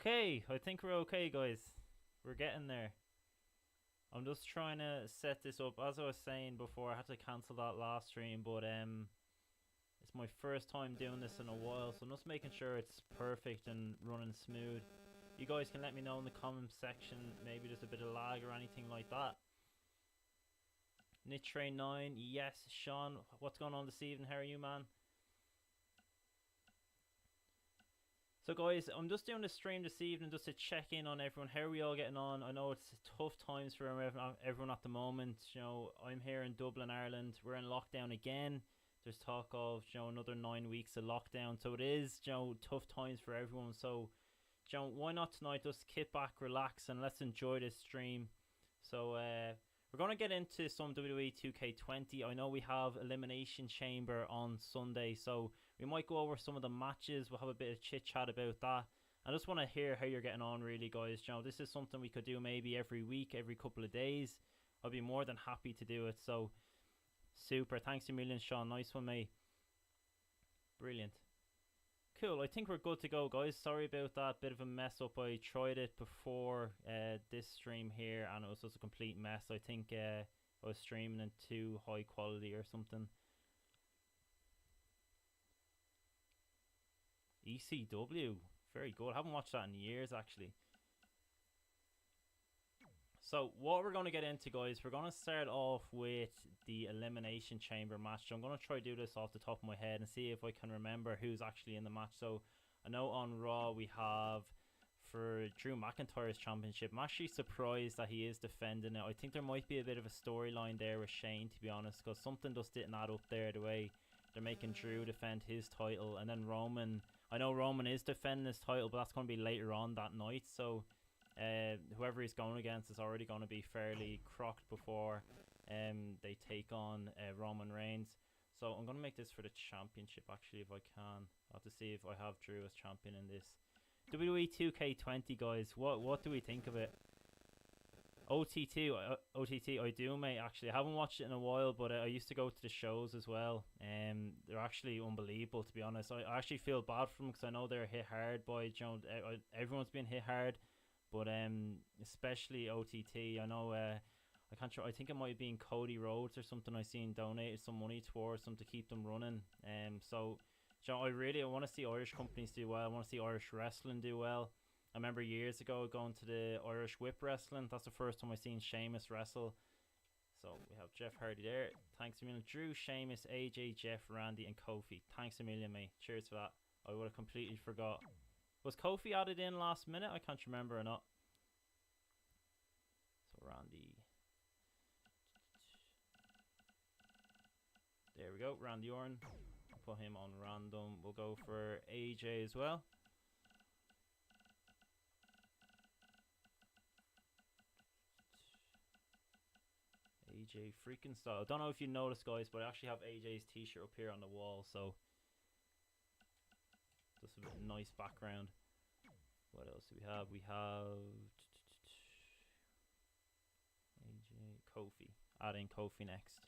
Okay, I think we're okay, guys. We're getting there. I'm just trying to set this up. As I was saying before, I had to cancel that last stream, but it's my first time doing this in a while, so I'm just making sure it's perfect and running smooth. You guys can let me know in the comment section, maybe there's a bit of lag or anything like that. Nick Train 9, yes. Sean, what's going on this evening? How are you, man? So guys, I'm just doing the stream this evening just to check in on everyone. How are we all getting on? I know it's tough times for everyone at the moment. You know, I'm here in Dublin, Ireland. We're in lockdown again. There's talk of, you know, another 9 weeks of lockdown. So it is, you know, tough times for everyone. So, you know, why not tonight just kick back, relax, and let's enjoy this stream. So, we're going to get into some WWE 2K20. I know we have Elimination Chamber on Sunday, so we might go over some of the matches. We'll have a bit of chit-chat about that. I just want to hear how you're getting on, really, guys. You know, this is something we could do maybe every week, every couple of days. I'll be more than happy to do it. So, super. Thanks a million, Sean. Nice one, mate. Brilliant. Cool, I think we're good to go, guys. Sorry about that bit of a mess up. I tried it before this stream here and it was just a complete mess. I think I was streaming in too high quality or something. ECW, very good. I haven't watched that in years, actually. So what we're going to get into, guys, we're going to start off with the Elimination Chamber match. So I'm going to try to do this off the top of my head and see if I can remember who's actually in the match. So I know on Raw we have for Drew McIntyre's championship. I'm actually surprised that he is defending it. I think there might be a bit of a storyline there with Shane, to be honest, because something just didn't add up there the way they're making Drew defend his title. And then Roman, I know Roman is defending his title, but that's going to be later on that night. So whoever he's going against is already going to be fairly crocked before they take on Roman Reigns. So I'm going to make this for the championship, actually, if I can. I'll have to see if I have Drew as champion in this. WWE 2K20, guys, what do we think of it? OTT, I do, mate, actually. I haven't watched it in a while, but I used to go to the shows as well. They're actually unbelievable, to be honest. I actually feel bad for them because I know they're hit hard by, you know, everyone's been hit hard. But especially OTT, I know I can't. I think it might have been Cody Rhodes or something. I seen donated some money towards them to keep them running. So, you know, I want to see Irish companies do well. I want to see Irish wrestling do well. I remember years ago going to the Irish Whip Wrestling. That's the first time I seen Sheamus wrestle. So we have Jeff Hardy there. Thanks a million. Drew, Sheamus, AJ, Jeff, Randy, and Kofi. Thanks a million, mate. Cheers for that. I would have completely forgot. Was Kofi added in last minute? I can't remember or not. So Randy. There we go. Randy Orton. Put him on random. We'll go for AJ as well. AJ freaking style. I don't know if you noticed, guys, but I actually have AJ's t-shirt up here on the wall, so just a bit nice background. What else do we have? We have AJ, Kofi. Add in Kofi next.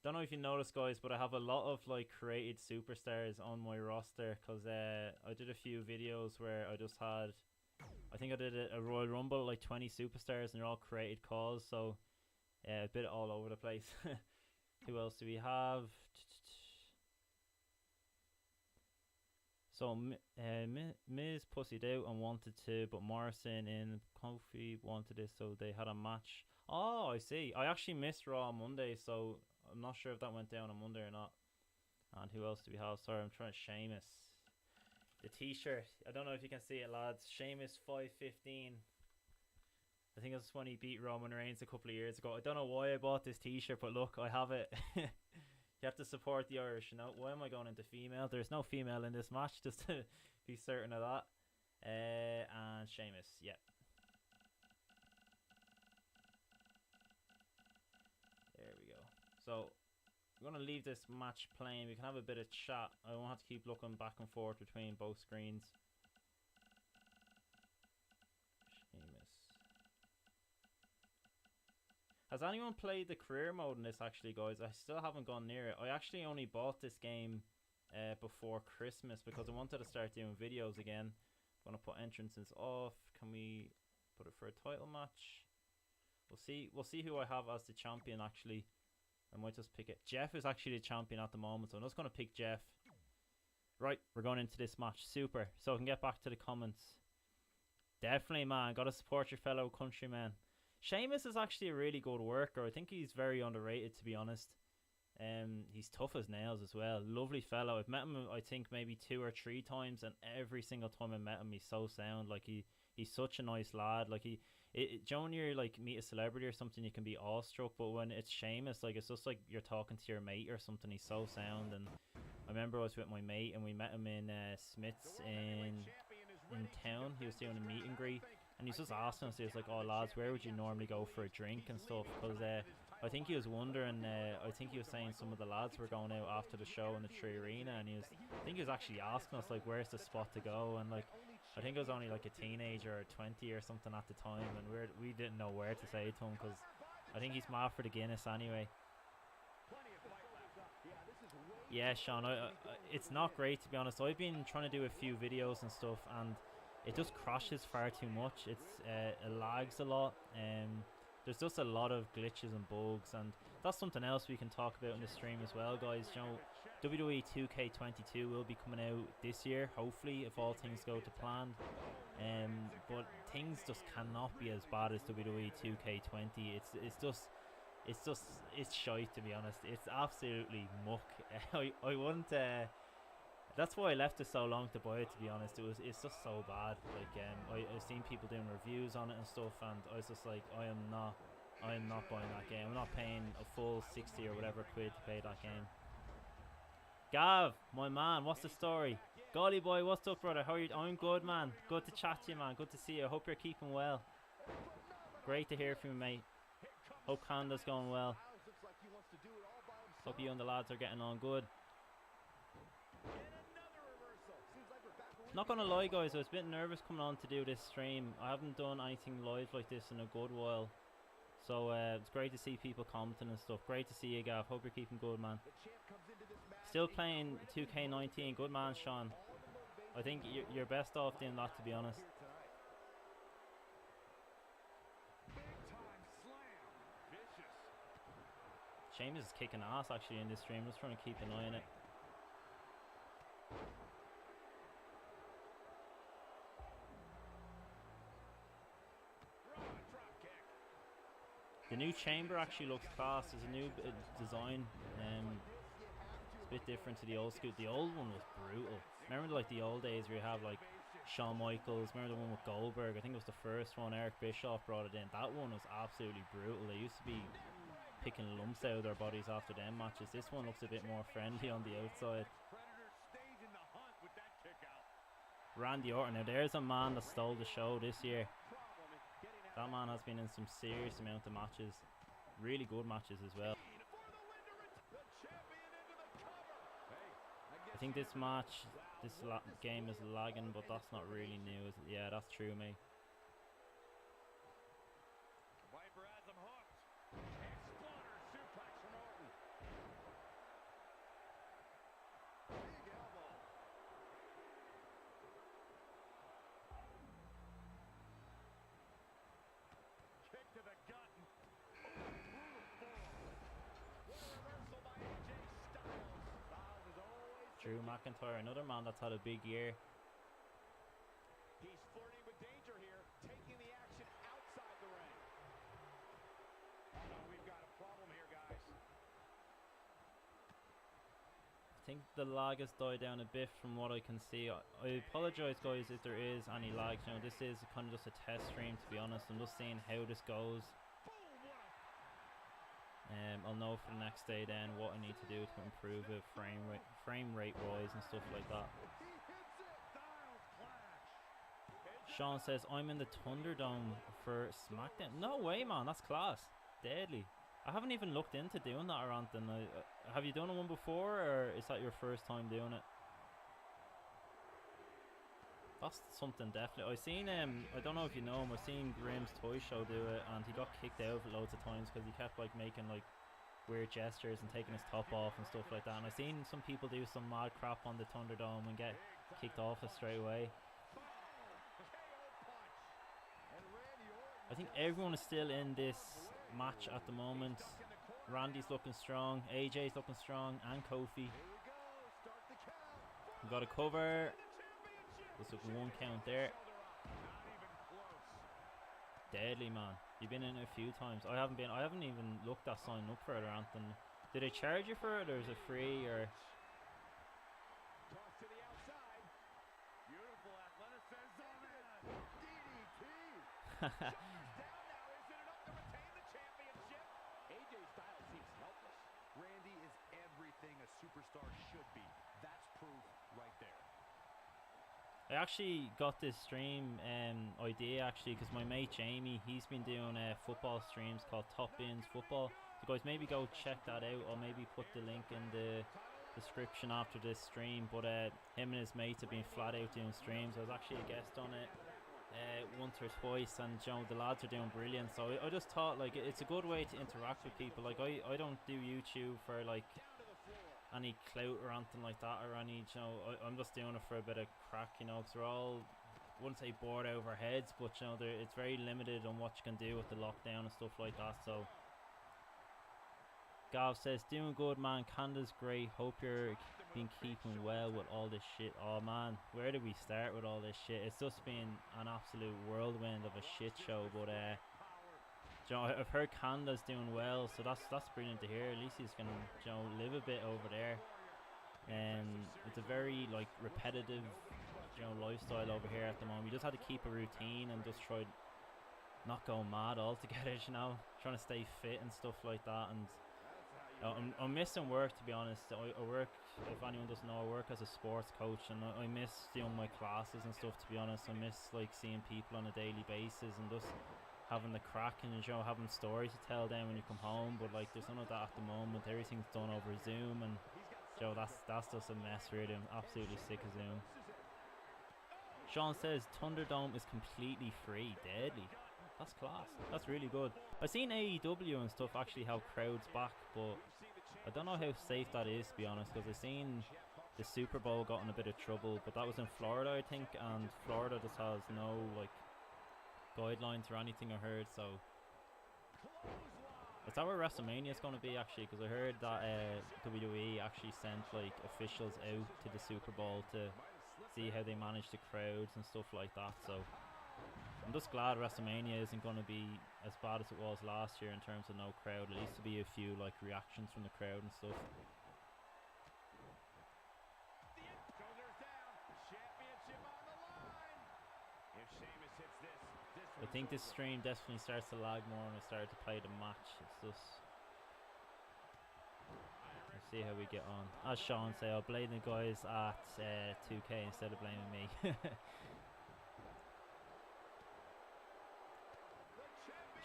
Don't know if you noticed, guys, but I have a lot of like created superstars on my roster because I did a few videos where I just had, I think I did a Royal Rumble, like 20 superstars, and they're all created calls, so a bit all over the place. Who else do we have? So Miz pussied out and wanted to, but Morrison and Kofi wanted this, so they had a match. Oh, I see. I actually missed Raw on Monday, so I'm not sure if that went down on Monday or not. And who else do we have? Sorry, I'm trying to Sheamus. The t-shirt. I don't know if you can see it, lads. Sheamus 515. I think that's when he beat Roman Reigns a couple of years ago. I don't know why I bought this t-shirt, but look, I have it. You have to support the Irish, you know. Why am I going into female? There's no female in this match, just to be certain of that. And Sheamus, yeah. There we go. So, I'm going to leave this match playing. We can have a bit of chat. I won't have to keep looking back and forth between both screens. Sheamus. Has anyone played the career mode in this actually, guys? I still haven't gone near it. I actually only bought this game before Christmas because I wanted to start doing videos again. I'm going to put entrances off. Can we put it for a title match? We'll see who I have as the champion actually. I might just pick it. Jeff is actually the champion at the moment, so I'm just going to pick Jeff. Right, we're going into this match. Super. So I can get back to the comments. Definitely, man. Got to support your fellow countrymen. Sheamus is actually a really good worker. I think he's very underrated, to be honest. He's tough as nails as well. Lovely fellow. I've met him, I think, maybe 2 or 3 times, and every single time I met him, he's so sound. Like, he's such a nice lad. Like, Joe, when you're like meet a celebrity or something, you can be awestruck, but when it's Sheamus, like, it's just like you're talking to your mate or something. He's so sound. And I remember I was with my mate, and we met him in Smith's in town. He was doing a meet and greet, and he's just asking us, he was like, "Oh lads, where would you normally go for a drink and stuff?" Because I think he was wondering, I think he was saying some of the lads were going out after the show in the Tree Arena, and I think he was actually asking us, like, where's the spot to go. And like, I think I was only like a teenager or 20 or something at the time, and we didn't know where to say to him, because I think he's mad for the Guinness anyway. Yeah, Sean, it's not great, to be honest. I've been trying to do a few videos and stuff, and it just crashes far too much. It lags a lot. There's just a lot of glitches and bugs, and that's something else we can talk about in the stream as well, guys. You know, WWE 2K22 will be coming out this year, hopefully, if all things go to plan. But things just cannot be as bad as WWE 2K20. It's shite, to be honest. It's absolutely muck. I wouldn't. That's why I left it so long to buy it, to be honest. It's just so bad. Like, I've seen people doing reviews on it and stuff, and I was just like, I am not buying that game. I'm not paying a full 60 or whatever quid to play that game. Gav, my man, what's the story? Golly boy, what's up, brother? How are you? I'm good, man. Good to chat to you, man. Good to see you. I hope you're keeping well. Great to hear from you, mate. Hope Canada's going well. Hope you and the lads are getting on good. Not gonna lie, guys, I was a bit nervous coming on to do this stream. I haven't done anything live like this in a good while, so it's great to see people commenting and stuff. Great to see you, Gav. Hope you're keeping good, man. Still playing 2K19. Good man, Sean. I think you're best off doing that, to be honest. Sheamus is kicking ass actually in this stream. I'm just trying to keep an eye on it. The new chamber actually looks class. There's a new design. It's a bit different to the old school. The old one was brutal. Remember like the old days where you have like Shawn Michaels? Remember the one with Goldberg? I think it was the first one. Eric Bischoff brought it in. That one was absolutely brutal. They used to be picking lumps out of their bodies after them matches. This one looks a bit more friendly on the outside. Randy Orton. Now there's a man that stole the show this year. That man has been in some serious amount of matches. Really good matches as well. I think this game is lagging, but that's not really new, is it? Yeah, that's true, mate. Drew McIntyre, another man that's had a big year. He's flirting with danger here, taking the action outside the ring. Oh, no, we've got a problem here, guys. I think the lag has died down a bit from what I can see. I apologize, guys, if there is any lag. You know, this is kind of just a test stream, to be honest. I'm just seeing how this goes. I'll know for the next day then what I need to do to improve it, frame rate wise and stuff like that. Sean says, I'm in the Thunderdome for SmackDown. No way, man, that's class. Deadly. I haven't even looked into doing that or anything. Have you done one before, or is that your first time doing it? That's something definitely. I've seen I don't know if you know him. I've seen Grimm's Toy Show do it, and he got kicked out loads of times because he kept like making like weird gestures and taking his top off and stuff like that. And I've seen some people do some mad crap on the Thunderdome and get kicked off it straight away. I think everyone is still in this match at the moment. Randy's looking strong, AJ's looking strong, and Kofi. We've got a cover. This is 1 count there. Deadly, man. You've been in it a few times. I haven't even looked at signing up for it or anything. Did they charge you for it, or is it free, or? Randy is everything a superstar should be. That's proof right there. I actually got this stream idea actually because my mate Jamie, he's been doing football streams called Top Bins Football. So guys, maybe go check that out, or maybe put the link in the description after this stream. But him and his mates have been flat out doing streams. I was actually a guest on it once or twice, and you know, the lads are doing brilliant. So I just thought like it's a good way to interact with people. Like I don't do YouTube for like any clout or anything like that, or any, you know, I'm just doing it for a bit of crack, you know, because we're all, I wouldn't say bored over our heads, but you know, it's very limited on what you can do with the lockdown and stuff like that. So Gav says, doing good, man. Canada's great. Hope you're been keeping well with all this shit. Oh man, where did we start with all this shit? It's just been an absolute whirlwind of a shit show. But you know, I've heard Canada's doing well, so that's brilliant to hear. At least he's gonna, you know, live a bit over there. It's a very like repetitive, you know, lifestyle over here at the moment. You just had to keep a routine and just try not go mad altogether, you know, trying to stay fit and stuff like that. And I'm missing work, to be honest. I work, if anyone doesn't know, I work as a sports coach, and I miss doing my classes and stuff, to be honest. I miss like seeing people on a daily basis and just having the crack and, you know, having stories to tell them when you come home. But like, there's none of that at the moment. Everything's done over Zoom, and you know, that's just a mess really. I'm absolutely sick of Zoom. Sean says Thunderdome is completely free. Deadly. That's class. That's really good. I've seen AEW and stuff actually have crowds back, but I don't know how safe that is, to be honest, because I've seen the Super Bowl got in a bit of trouble, but that was in Florida, I think, and Florida just has no like guidelines or anything, I heard. So is that where WrestleMania is going to be actually? Because I heard that WWE actually sent like officials out to the Super Bowl to see how they manage the crowds and stuff like that. So I'm just glad WrestleMania isn't going to be as bad as it was last year in terms of no crowd. At least to be a few like reactions from the crowd and stuff. I think this stream definitely starts to lag more when I start to play the match. It's just, let's see how we get on. As Sean said, I'll blame the guys at 2K instead of blaming me.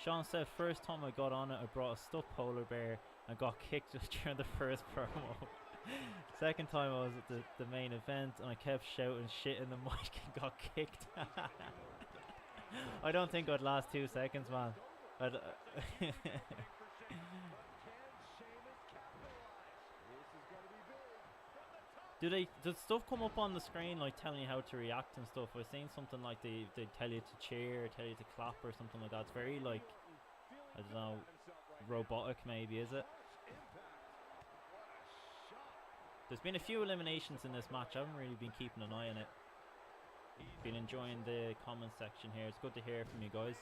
Sean said, first time I got on it, I brought a stuffed polar bear and got kicked just during the first promo. Second time I was at the main event and I kept shouting shit in the mic and got kicked. I don't think I'd last 2 seconds, man. Does stuff come up on the screen like telling you how to react and stuff? I've seen something like they tell you to cheer, or tell you to clap or something like that. It's very like, I don't know, robotic maybe, is it? There's been a few eliminations in this match. I haven't really been keeping an eye on it. Been enjoying the comment section here. It's good to hear from you guys.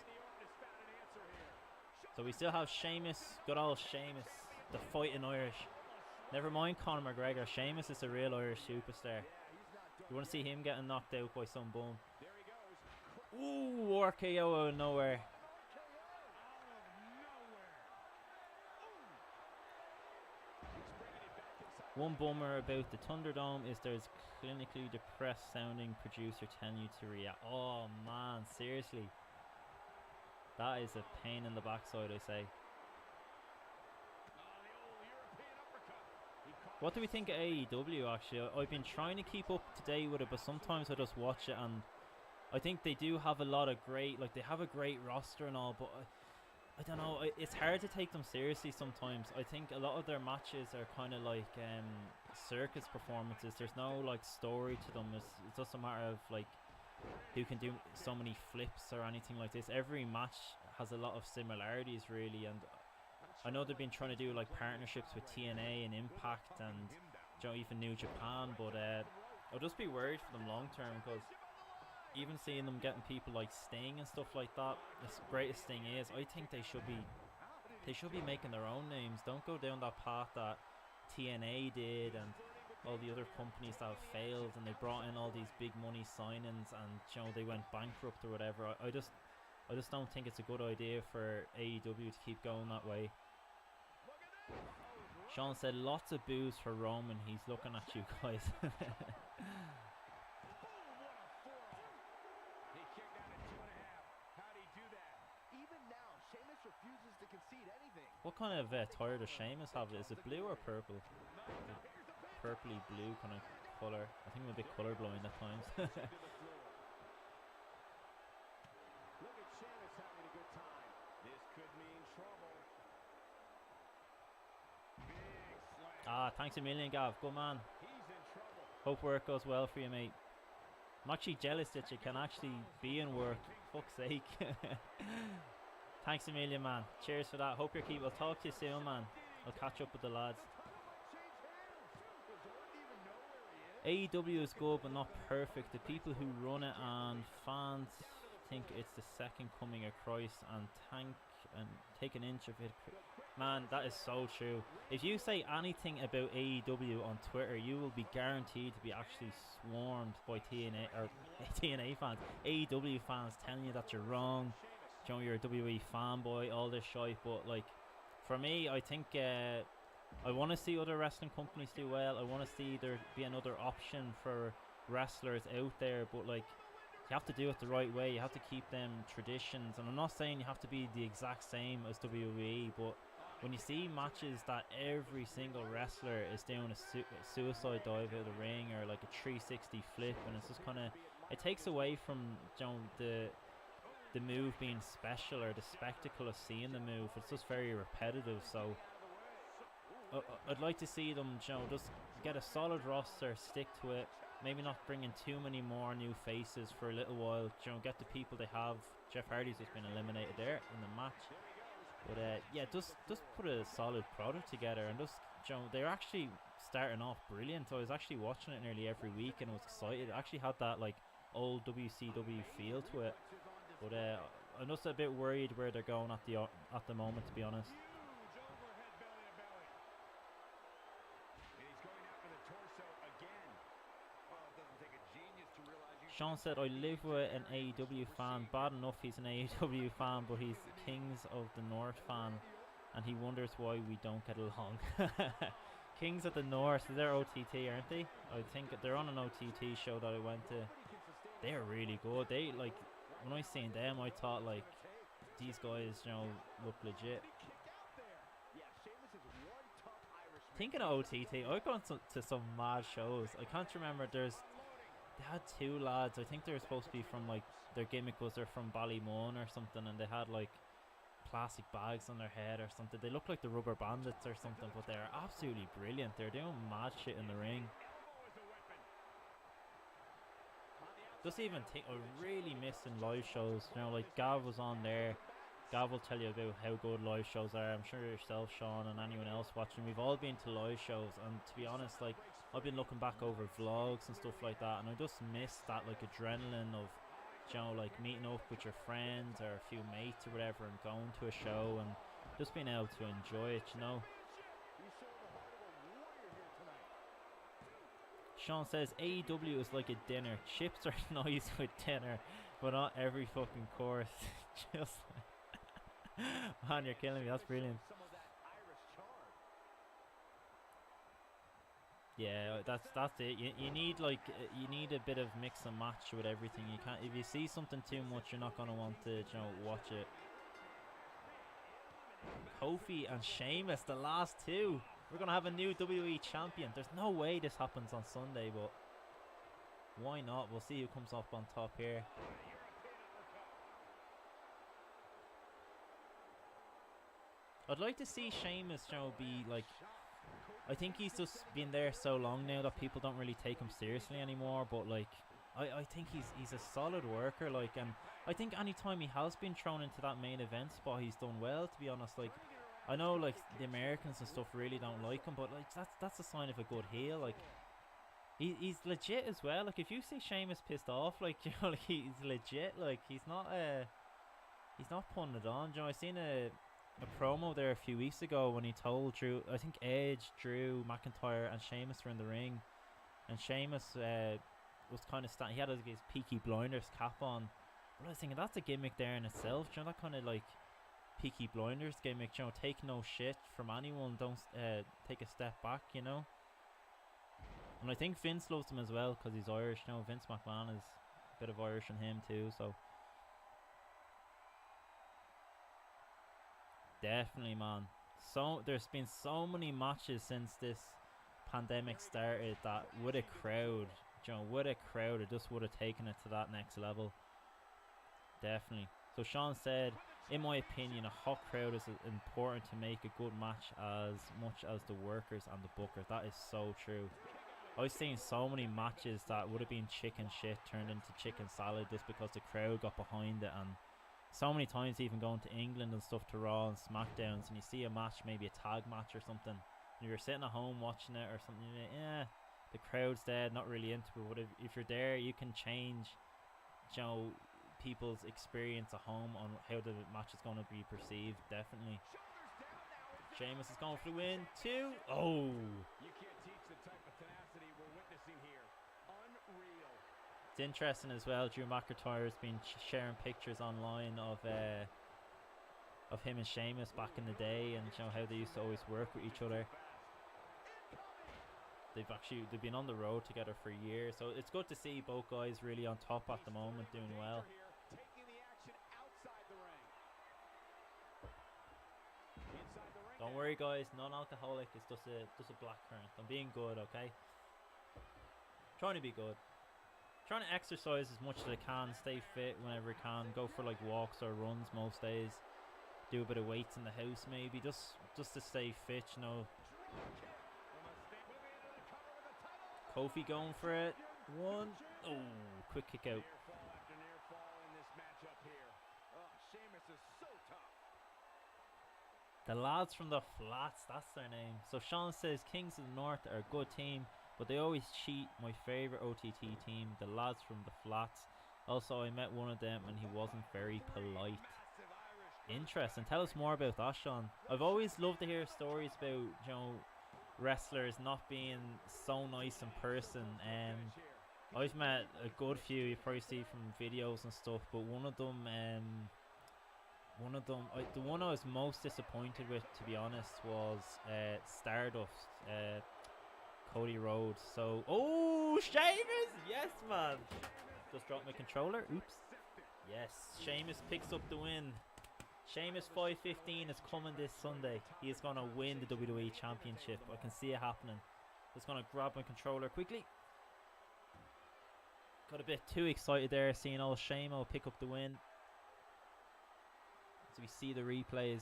So we still have Sheamus, good old Sheamus, the fighting Irish. Never mind Conor McGregor. Sheamus is a real Irish superstar. You want to see him getting knocked out by some bum. Ooh, RKO out of nowhere. One bummer about the Thunderdome is there's clinically depressed sounding producer telling you to react. Oh man, seriously. That is a pain in the backside, I say. What do we think of AEW actually? I've been trying to keep up to date with it, but sometimes I just watch it and I think they do have a lot of great, like they have a great roster and all, but I don't know, it's hard to take them seriously sometimes. I think a lot of their matches are kind of like circus performances. There's no like story to them. It's just a matter of like who can do so many flips or anything like this. Every match has a lot of similarities really, and I know they've been trying to do like partnerships with TNA and Impact and even New Japan, but I'll just be worried for them long term, because even seeing them getting people like Sting and stuff like that, as great as Sting is, I think they should be making their own names. Don't go down that path that TNA did and all the other companies that have failed, and they brought in all these big money signings and they went bankrupt or whatever. I just don't think it's a good idea for AEW to keep going that way. Sean said lots of boos for Roman. He's looking at you guys. What kind of tire does Sheamus have? Is it blue or purple? The purpley blue kind of colour. I think I'm a bit colourblind at times. Thanks a million, Gav. Good man. Hope work goes well for you, mate. I'm actually jealous that you can actually be in work. Fuck's sake. Thanks a million, man. Cheers for that. Hope you're keeping. I'll talk to you soon, man. I'll catch up with the lads. AEW is good but not perfect. The people who run it and fans think it's the second coming of Christ and take an inch of it. Man, that is so true. If you say anything about AEW on Twitter, you will be guaranteed to be actually swarmed by TNA fans, AEW fans telling you that you're wrong. You're a WWE fanboy, all this shit. But like, for me, I think I want to see other wrestling companies do well. I want to see there be another option for wrestlers out there. But like, you have to do it the right way. You have to keep them traditions. And I'm not saying you have to be the exact same as WWE, but when you see matches that every single wrestler is doing a suicide dive out of the ring or like a 360 flip, and it's just kind of, it takes away from the move being special or the spectacle of seeing the move. It's just very repetitive. So I'd like to see them, just get a solid roster, stick to it. Maybe not bring in too many more new faces for a little while. Get the people they have. Jeff Hardy's just been eliminated there in the match. But yeah, just put a solid product together, and just they're actually starting off brilliant. I was actually watching it nearly every week and I was excited. It actually had that like old WCW feel to it. But I'm just a bit worried where they're going at the moment, to be honest. Sean said, I live with an AEW fan. Bad enough he's an AEW fan, but he's Kings of the North fan, and he wonders why we don't get along. Kings of the North, they're OTT, aren't they? I think they're on an OTT show that I went to. They're really good. They like, when I seen them, I thought like, these guys, look legit. Thinking of OTT, I've gone to some mad shows. I can't remember. They had two lads. I think they were supposed to be from like, their gimmick was they're from Ballymun or something, and they had like plastic bags on their head or something. They looked like the Rubber Bandits or something, but they're absolutely brilliant. They're doing mad shit in the ring. Just even think, I really miss in live shows. Like Gav was on there. Gav will tell you about how good live shows are. I'm sure yourself, Sean, and anyone else watching, we've all been to live shows, and to be honest, like, I've been looking back over vlogs and stuff like that, and I just miss that like adrenaline of, like meeting up with your friends or a few mates or whatever and going to a show and just being able to enjoy it, Sean says AEW is like a dinner. Chips are nice with dinner, but not every fucking course. Just man, you're killing me. That's brilliant. Yeah, that's it. You need like you need a bit of mix and match with everything. You can't, if you see something too much, you're not gonna want to watch it. Kofi and Sheamus, the last two. We're gonna have a new WWE champion. There's no way this happens on Sunday, but Why not? We'll see who comes up on top here. I'd like to see Sheamus, you know, be like... I think he's just been there so long now that people don't really take him seriously anymore. But like, I think he's a solid worker. Like, and I think anytime he has been thrown into that main event spot, he's done well. To be honest, like, I know like the Americans and stuff really don't like him, but like that's a sign of a good heel. Like, he's legit as well. Like, if you see Sheamus pissed off, like, you know, like, he's legit. Like, he's not putting it on. You know, I seen a promo there a few weeks ago when he told Drew, I think Edge, Drew, McIntyre and Sheamus were in the ring, and Sheamus was kind of he had his Peaky Blinders cap on, but I was thinking that's a gimmick there in itself. You know, that kind of like Peaky Blinders gimmick, you know, take no shit from anyone, don't take a step back, you know. And I think Vince loves him as well because he's Irish. You know, Vince McMahon is a bit of Irish in him too, so definitely, man. So there's been so many matches since this pandemic started that with a crowd, you know, with a crowd, it just would have taken it to that next level. Definitely. So Sean said, in my opinion, a hot crowd is important to make a good match as much as the workers and the bookers. That is so true. I've seen so many matches that would have been chicken shit turned into chicken salad just because the crowd got behind it. And so many times even going to England and stuff to Raw and SmackDowns, and you see a match, maybe a tag match or something, and you're sitting at home watching it or something, you're like, yeah, the crowd's dead, not really into it. But if you're there, you can change, you know, people's experience at home on how the match is going to be perceived. Definitely. Sheamus is going for the win. 2. Oh. You can't teach the type of tenacity we're witnessing here. Unreal. It's interesting as well. Drew McIntyre has been sharing pictures online of him and Sheamus back in the day, and you know how they used to always work with each other. They've been on the road together for years, so it's good to see both guys really on top at the moment, doing well. Don't worry, guys, non-alcoholic. It's just a blackcurrant. I'm being good, okay? Trying to be good. Trying to exercise as much as I can, stay fit whenever I can, go for like walks or runs most days, do a bit of weights in the house maybe, just to stay fit, you know. Kofi going for it. 1. Oh, quick kick out. The lads from the Flats, that's their name. So Sean says Kings of the North are a good team, but they always cheat. My favourite OTT team, the lads from the Flats. Also, I met one of them and he wasn't very polite. Interesting. Tell us more about that, Sean. I've always loved to hear stories about, you know, wrestlers not being so nice in person. I've met a good few you probably see from videos and stuff, but one of them, the one I was most disappointed with, to be honest, was Stardust, Cody Rhodes. So, oh, Sheamus! Yes, man! Just dropped my controller. Oops. Yes, Sheamus picks up the win. Sheamus 515 is coming this Sunday. He is going to win the WWE Championship. I can see it happening. Just going to grab my controller quickly. Got a bit too excited there seeing old Shamo pick up the win. So we see the replays.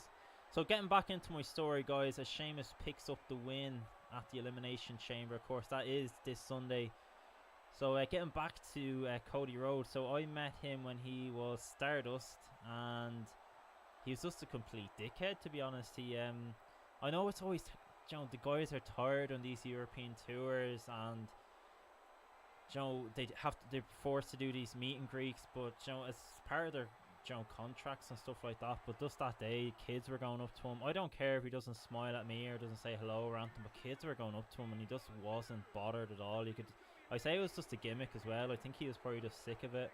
So getting back into my story, guys, as Sheamus picks up the win at the Elimination Chamber. Of course, that is this Sunday. So getting back to Cody Rhodes. So I met him when he was Stardust, and he was just a complete dickhead, to be honest. I know it's always, you know, the guys are tired on these European tours, and you know they're forced to do these meet and greets, but you know, as part of their, you know, contracts and stuff like that. But just that day, kids were going up to him. I don't care if he doesn't smile at me or doesn't say hello or anything, but kids were going up to him and he just wasn't bothered at all. I say it was just a gimmick as well. I think he was probably just sick of it.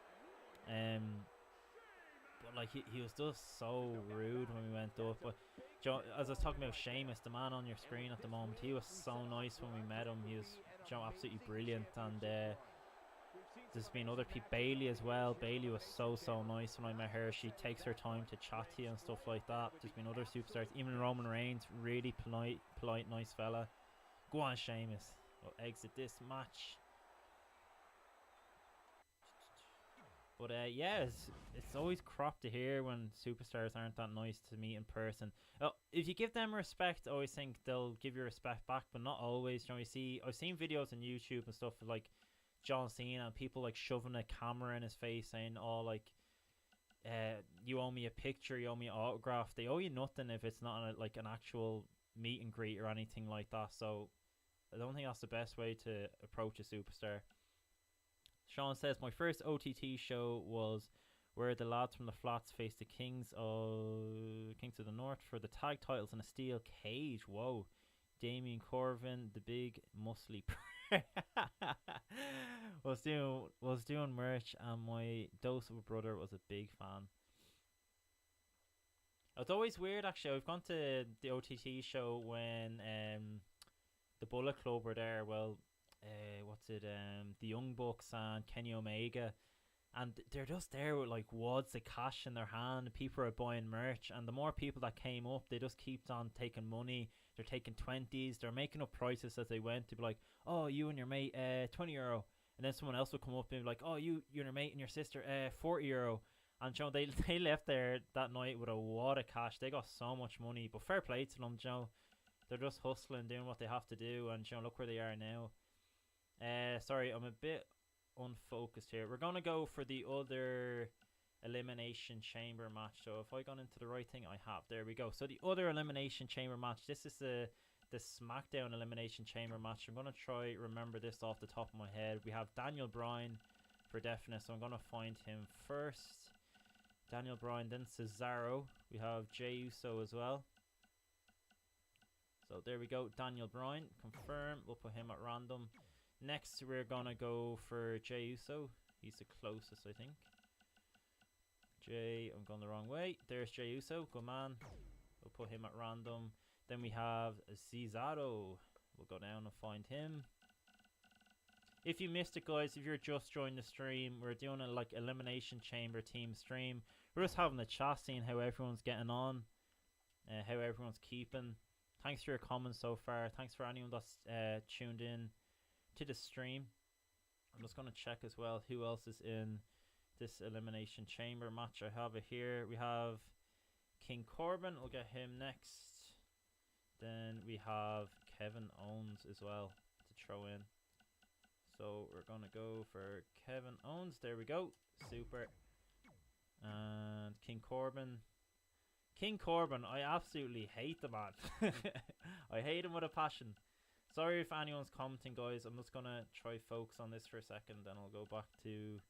But like he was just so rude when we went up. But you know, as I was talking about Sheamus, the man on your screen at the moment, he was so nice when we met him. He was, you know, absolutely brilliant. And there's been other people, Bailey as well. Bailey was so nice when I met her. She takes her time to chat to you and stuff like that. There's been other superstars, even Roman Reigns, really polite, nice fella. Go on, Sheamus. We'll exit this match. But yeah, it's always crap to hear when superstars aren't that nice to meet in person. If you give them respect, I always think they'll give you respect back, but not always. You know, I've seen videos on YouTube and stuff of, like, John Cena and people like shoving a camera in his face saying, "Oh, like, you owe me a picture, you owe me an autograph." They owe you nothing if it's not like an actual meet and greet or anything like that. So I don't think that's the best way to approach a superstar. Sean says, my first OTT show was where the lads from the Flats faced the Kings of the North for the tag titles in a steel cage. Whoa. Damien Corvin, the big muscly was doing merch, and my dose of a brother was a big fan. It's always weird, actually. I've gone to the OTT show when the Bullet Club were there. Well, the Young Bucks and Kenny Omega, and they're just there with like wads of cash in their hand. People are buying merch, and the more people that came up, they just kept on taking money. They're taking 20s. They're making up prices as they went. To be like, "Oh, you and your mate, €20," and then someone else would come up and be like, "Oh, you and your mate and your sister, €40." And Joe, they left there that night with a wad of cash. They got so much money, but fair play to them, Joe. They're just hustling, doing what they have to do, and Joe, look where they are now. Sorry, I'm a bit unfocused here. We're gonna go for the other Elimination Chamber match. So if I gone into the right thing, I have. There we go. So the other Elimination Chamber match. This is the SmackDown Elimination Chamber match. I'm gonna try remember this off the top of my head. We have Daniel Bryan for definite, so I'm gonna find him first. Daniel Bryan, then Cesaro. We have Jay Uso as well. So there we go. Daniel Bryan, confirm. We'll put him at random. Next, we're gonna go for Jay Uso. He's the closest, I think. I'm going the wrong way. There's Jay Uso. Good man. We'll put him at random. Then we have Cesaro. We'll go down and find him. If you missed it, guys, if you're just joining the stream, we're doing a like Elimination Chamber team stream. We're just having a chat, seeing how everyone's getting on, how everyone's keeping. Thanks for your comments so far. Thanks for anyone that's tuned in to the stream. I'm just going to check as well who else is in this Elimination Chamber match. I have it here. We have King Corbin. We'll get him next. Then we have Kevin Owens as well to throw in. So we're going to go for Kevin Owens. There we go. Super. And King Corbin. King Corbin, I absolutely hate the man. I hate him with a passion. Sorry if anyone's commenting, guys. I'm just going to try focus on this for a second, then I'll go back to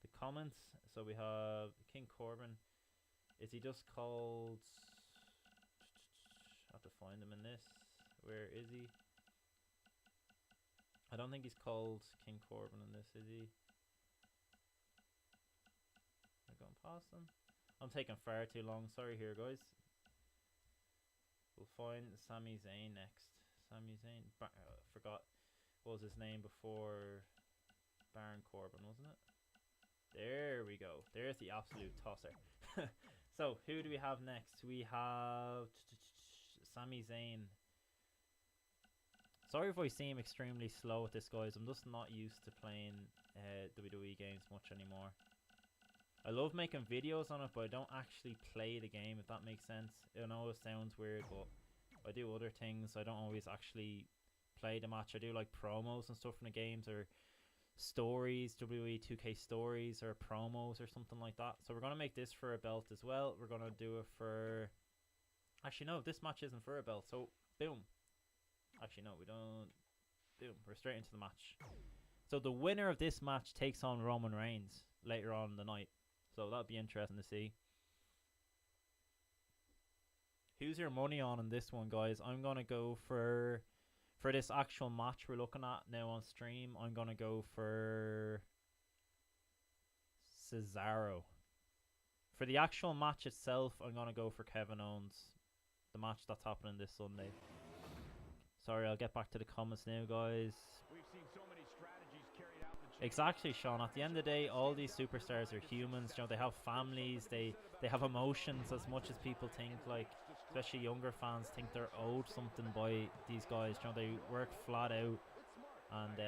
the comments. So we have King Corbin. Is he just called... I have to find him in this. Where is he? I don't think he's called King Corbin in this, is he? Am I going past him? I'm taking far too long. Sorry here, guys. We'll find Sami Zayn next. Sami Zayn. Forgot what was his name before Baron Corbin, wasn't it? There we go. There's the absolute tosser. So, who do we have next? We have Sami Zayn. Sorry if I seem extremely slow at this, guys. I'm just not used to playing WWE games much anymore. I love making videos on it, but I don't actually play the game, if that makes sense. I know it sounds weird, but I do other things. I don't always actually play the match. I do like promos and stuff from the games, or stories, WWE 2K stories, or promos or something like that. So we're going to make this for a belt as well. We're going to do it for... Actually, no, this match isn't for a belt. So, boom. Actually, no, we don't... Boom, we're straight into the match. So the winner of this match takes on Roman Reigns later on in the night. So that'll be interesting to see. Who's your money on in this one, guys? I'm going to go for this actual match we're looking at now on stream. I'm going to go for Cesaro. For the actual match itself, I'm going to go for Kevin Owens. The match that's happening this Sunday. Sorry, I'll get back to the comments now, guys. We've seen so many strategies carried out in the Exactly, Sean. At the end of the day, all these superstars are humans. You know, they have families. They have emotions as much as people think. Like, especially younger fans think they're owed something by these guys. You know, they work flat out, and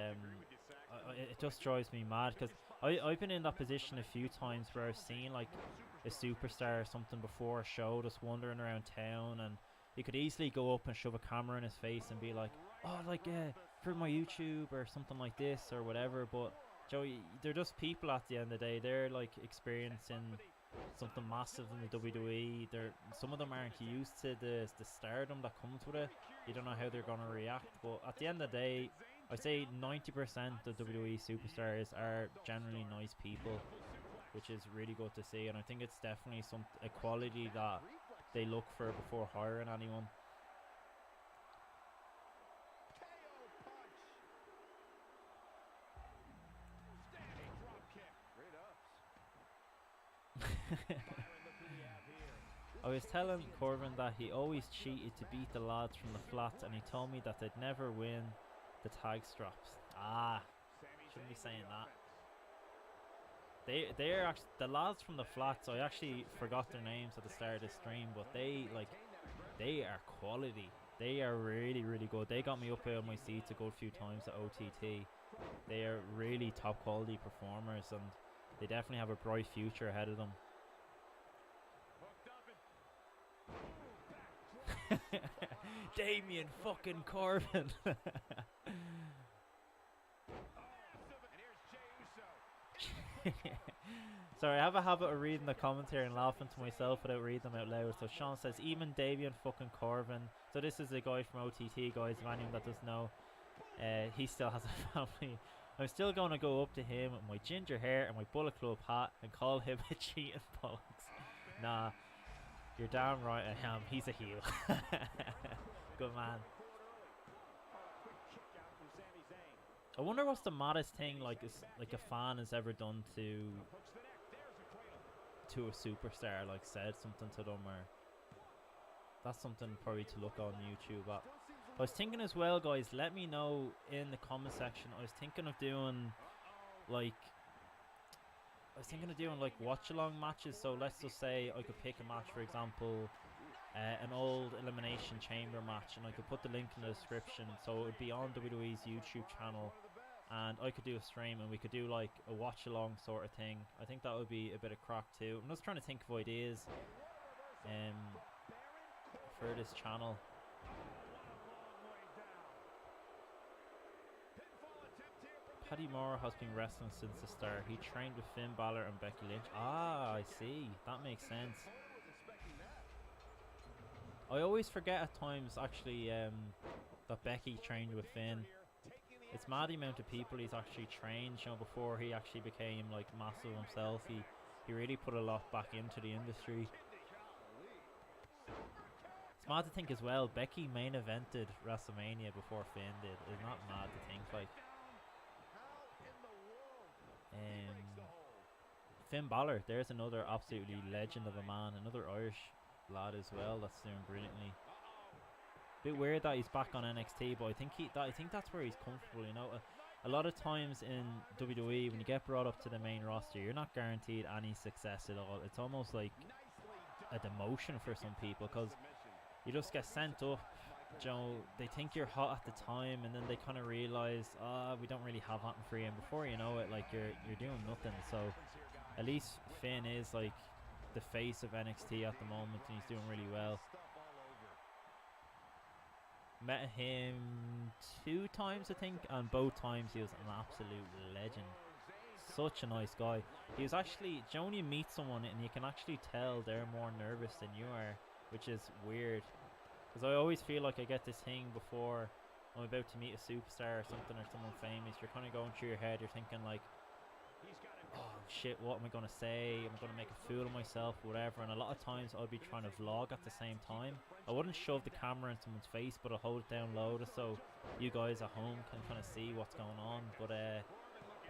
it just drives me mad because I've been in that position a few times where I've seen like a superstar or something before a show just wandering around town, and he could easily go up and shove a camera in his face and be like, oh, like for my YouTube or something like this or whatever. But Joey, they're just people at the end of the day. They're like experiencing something massive in the WWE. Some of them aren't used to the stardom that comes with it. You don't know how they're gonna react. But at the end of the day, I say 90% of WWE superstars are generally nice people, which is really good to see. And I think it's definitely a quality that they look for before hiring anyone. I was telling Corbin that he always cheated to beat the lads from the flats, and he told me that they'd never win the tag straps. Shouldn't be saying that. They're actually the lads from the flats. I actually forgot their names at the start of the stream, but they are quality. They are really, really good. They got me up out of my seats a good few times at OTT. They are really top quality performers, and they definitely have a bright future ahead of them. Damien fucking Corbin. Sorry, I have a habit of reading the commentary and laughing to myself without reading them out loud. So Sean says, even Damien fucking Corbin. So this is a guy from OTT, guys, if anyone that doesn't know. He still has a family. I'm still going to go up to him with my ginger hair and my Bullet Club hat and call him a cheating bollocks. Nah, you're damn right I am. He's a heel. Good man. I wonder what's the maddest thing like a fan has ever done to a superstar, like said something to them, or that's something probably to look on YouTube at. I was thinking as well, guys, let me know in the comment section. I was thinking of doing like watch along matches. So let's just say I could pick a match, for example, an old Elimination Chamber match, and I could put the link in the description, so it would be on WWE's YouTube channel, and I could do a stream and we could do like a watch along sort of thing. I think that would be a bit of crack too. I'm just trying to think of ideas for this channel. Paddy Moore has been wrestling since the start. He trained with Finn Balor and Becky Lynch. I see. That makes sense. I always forget at times, actually, that Becky trained with Finn. It's mad the amount of people he's actually trained, you know, before he actually became, like, massive himself. He really put a lot back into the industry. It's mad to think as well, Becky main evented WrestleMania before Finn did. It's not mad to think, like. Finn Balor, there's another absolutely legend of a man, another Irish lad as well that's doing brilliantly. Bit weird that he's back on NXT, but I think that's where he's comfortable, you know. A lot of times in WWE, when you get brought up to the main roster, you're not guaranteed any success at all. It's almost like a demotion for some people, because you just get sent up, you know, they think you're hot at the time, and then they kind of realize, we don't really have nothing for you, and before you know it, like, you're doing nothing. So at least Finn is like the face of NXT at the moment, and he's doing really well. Met him 2 times, I think, and both times he was an absolute legend. Such a nice guy. He was actually, you know, when you meet someone and you can actually tell they're more nervous than you are, which is weird. Because I always feel like I get this thing before I'm about to meet a superstar or something, or someone famous. You're kind of going through your head, you're thinking like, oh shit, what am I going to say? Am I going to make a fool of myself, whatever? And a lot of times I'll be trying to vlog at the same time. I wouldn't shove the camera in someone's face, but I'll hold it down low just so you guys at home can kind of see what's going on. But I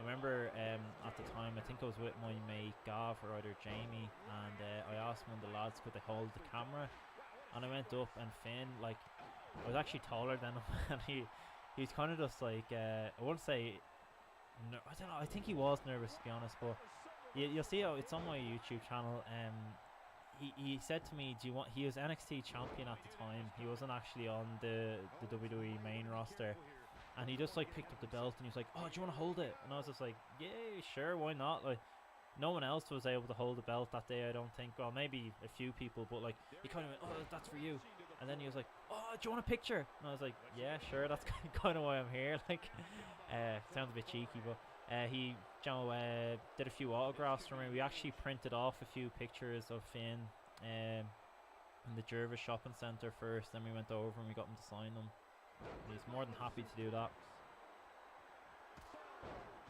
remember at the time, I think I was with my mate Gav or either Jamie, and I asked one of the lads could they hold the camera, and I went up, and Finn, like, I was actually taller than him, and he's kind of just like, I wouldn't say, I don't know, I think he was nervous, to be honest, but you'll see how it's on my YouTube channel. He said to me, do you want, he was NXT champion at the time, he wasn't actually on the WWE main roster, And he just like picked up the belt and he was like, "Oh, do you want to hold it?" And I was just like, "Yeah, sure, why not?" Like, no one else was able to hold the belt that day, I don't think. Well, maybe a few people, but like he kind of went, "Oh, that's for you." And then he was like, "Oh, do you want a picture?" And I was like, "Yeah, sure, that's kind of why I'm here." Like, sounds a bit cheeky, but he, did a few autographs for me. We actually printed off a few pictures of Finn in the Jervis shopping centre first. Then we went over and we got him to sign them. And he's more than happy to do that.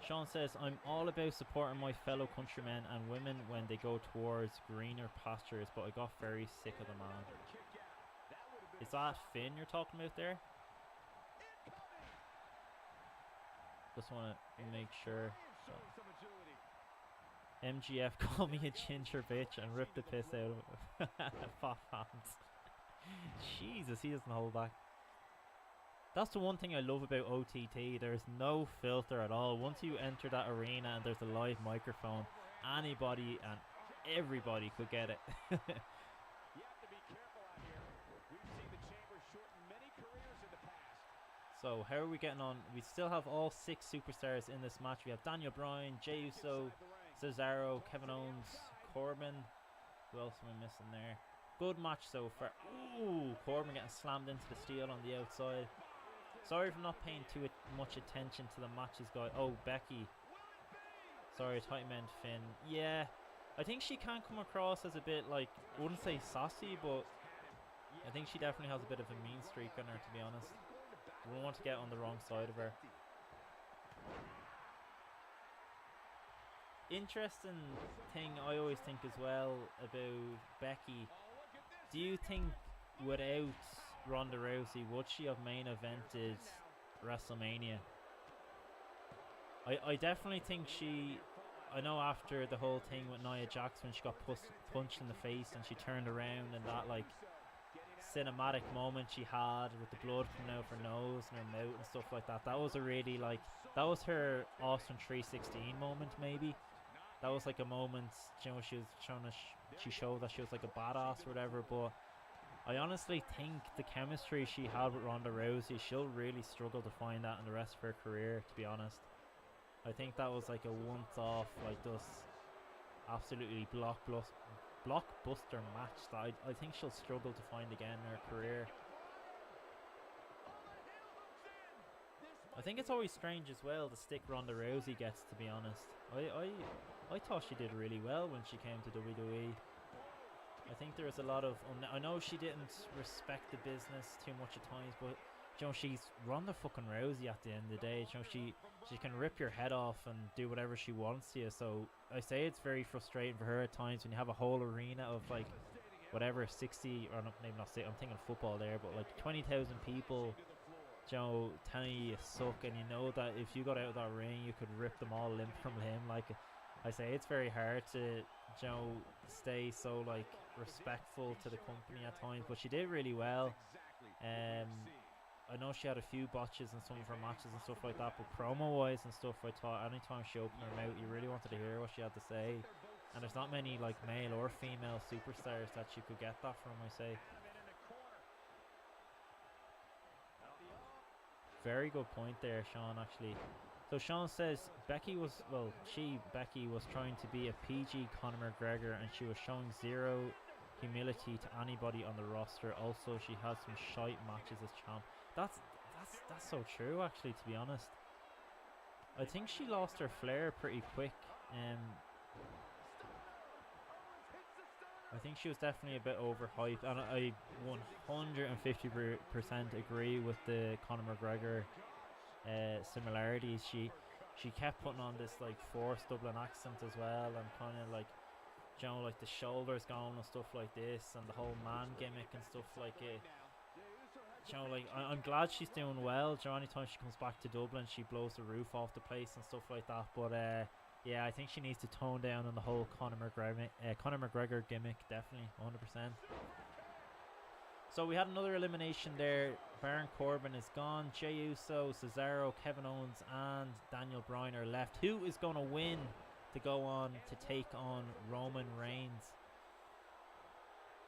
Sean says, "I'm all about supporting my fellow countrymen and women when they go towards greener pastures, but I got very sick of the man." Is that Finn you're talking about there? Just want to make sure. So. MGF called me a ginger bitch and ripped the piss out of Fat Fans. Jesus, he doesn't hold back. That's the one thing I love about OTT. There's no filter at all. Once you enter that arena and there's a live microphone, anybody and everybody could get it. You have to be careful out here. We've seen the Chamber shorten many careers in the past. So how are we getting on? We still have all 6 superstars in this match. We have Daniel Bryan, Jey Uso, Cesaro, Kevin Owens, Corbin. Who else am I missing there? Good match so far. Ooh, Corbin getting slammed into the steel on the outside. Sorry for not paying too much attention to the matches, guys. Oh, Becky. Sorry, I thought you meant Finn. Yeah, I think she can come across as a bit like, I wouldn't say sassy, but I think she definitely has a bit of a mean streak on her, to be honest. I don't want to get on the wrong side of her. Interesting thing I always think as well about Becky. Do you think without Ronda Rousey, would she have main evented WrestleMania? I definitely think she... I know after the whole thing with Nia Jax when she got punched in the face and she turned around and that like cinematic moment she had with the blood coming out of her nose and her mouth and stuff like that. That was a really like... That was her Austin 316 moment maybe. That was like a moment, you know, she was trying to... she showed that she was like a badass or whatever, but... I honestly think the chemistry she had with Ronda Rousey, she'll really struggle to find that in the rest of her career, to be honest. I think that was like a once-off, like just absolutely blockbuster match that I think she'll struggle to find again in her career. I think it's always strange as well the stick Ronda Rousey gets, to be honest. I thought she did really well when she came to WWE. I think there was a lot of... I know she didn't respect the business too much at times, but you know, she's Ronda fucking Rousey at the end of the day. You know, she can rip your head off and do whatever she wants to you. So I say it's very frustrating for her at times when you have a whole arena of like whatever 60 or not, maybe not 60, I'm thinking football there, but like 20,000 people, you know, telling you you suck, and you know that if you got out of that ring, you could rip them all limb from limb. Like I say, it's very hard to, you know, stay so like respectful to the company at times, but she did really well. I know she had a few botches in some of her matches and stuff like that, but promo wise and stuff, I thought anytime she opened her mouth, you really wanted to hear what she had to say. And there's not many like male or female superstars that you could get that from, I say. Very good point there, Sean, actually. So Sean says Becky was trying to be a PG Conor McGregor, and she was showing zero humility to anybody on the roster. Also, she has some shite matches as champ. That's so true, actually, to be honest. I think she lost her flair pretty quick. I think she was definitely a bit overhyped, and I 150% agree with the Conor McGregor similarities. She kept putting on this like forced Dublin accent as well, and kind of like, you know, like the shoulders going and stuff like this, and the whole man gimmick and stuff like it. You know, like I'm glad she's doing well. You know, anytime she comes back to Dublin, she blows the roof off the place and stuff like that. But yeah, I think she needs to tone down on the whole Conor McGregor gimmick, definitely, 100%. So we had another elimination there. Baron Corbin is gone. Jey Uso, Cesaro, Kevin Owens, and Daniel Bryan are left. Who is going to win to go on to take on Roman Reigns?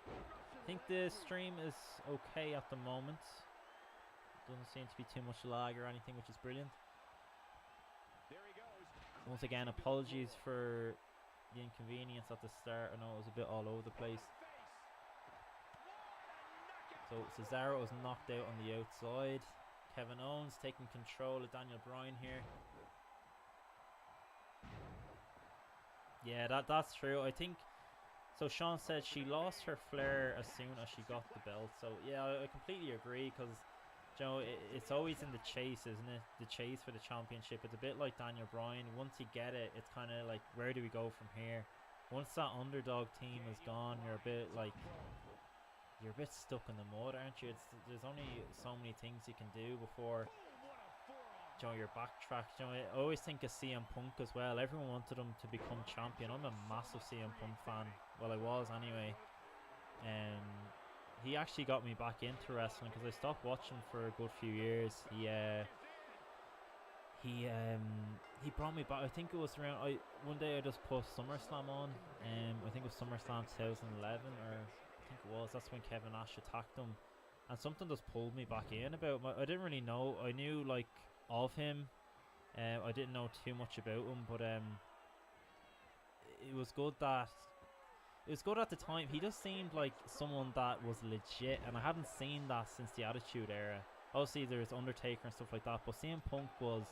I think the stream is okay at the moment. Doesn't seem to be too much lag or anything, which is brilliant. There he goes. Once again, apologies for the inconvenience at the start. I know it was a bit all over the place. So Cesaro was knocked out on the outside. Kevin Owens taking control of Daniel Bryan here. Yeah, that's true. I think so. Sean said she lost her flair as soon as she got the belt. So yeah, I completely agree, because you know it's always in the chase, isn't it? The chase for the championship. It's a bit like Daniel Bryan. Once you get it, it's kind of like, where do we go from here? Once that underdog team is gone, you're a bit stuck in the mud, aren't you? There's only so many things you can do before you're backtracked. I always think of CM Punk as well. Everyone wanted him to become champion. I'm a massive CM Punk fan. Well, I was anyway. He actually got me back into wrestling, because I stopped watching for a good few years. He brought me back. I think it was around. One day I just put SummerSlam on. I think it was SummerSlam 2011, or I think it was. That's when Kevin Nash attacked him, and something just pulled me back in about him. I didn't really know. I knew like of him. I didn't know too much about him, but it was good that. It was good at the time. He just seemed like someone that was legit, and I hadn't seen that since the Attitude Era. Obviously, there's Undertaker and stuff like that, but CM Punk was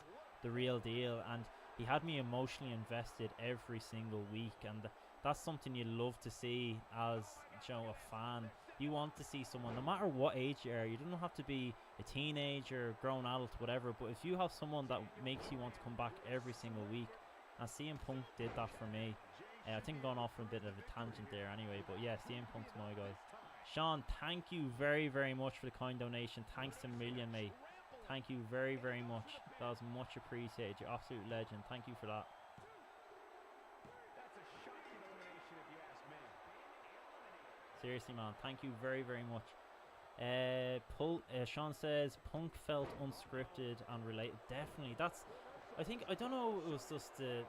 the real deal, and he had me emotionally invested every single week, and that's something you love to see as a fan. You want to see someone, no matter what age you are. You don't have to be a teenager, grown adult, whatever, but if you have someone that makes you want to come back every single week, and CM Punk did that for me. I think I'm going off for a bit of a tangent there anyway, but yeah, CM Punk's my guy. Sean, thank you very, very much for the kind donation. Thanks a million, mate. Thank you very, very much. That was much appreciated. You're absolute legend. Thank you for that. That's a shocking elimination, if you ask me. Seriously, man. Thank you very, very much. Sean says Punk felt unscripted and related. Definitely. I don't know, it was just the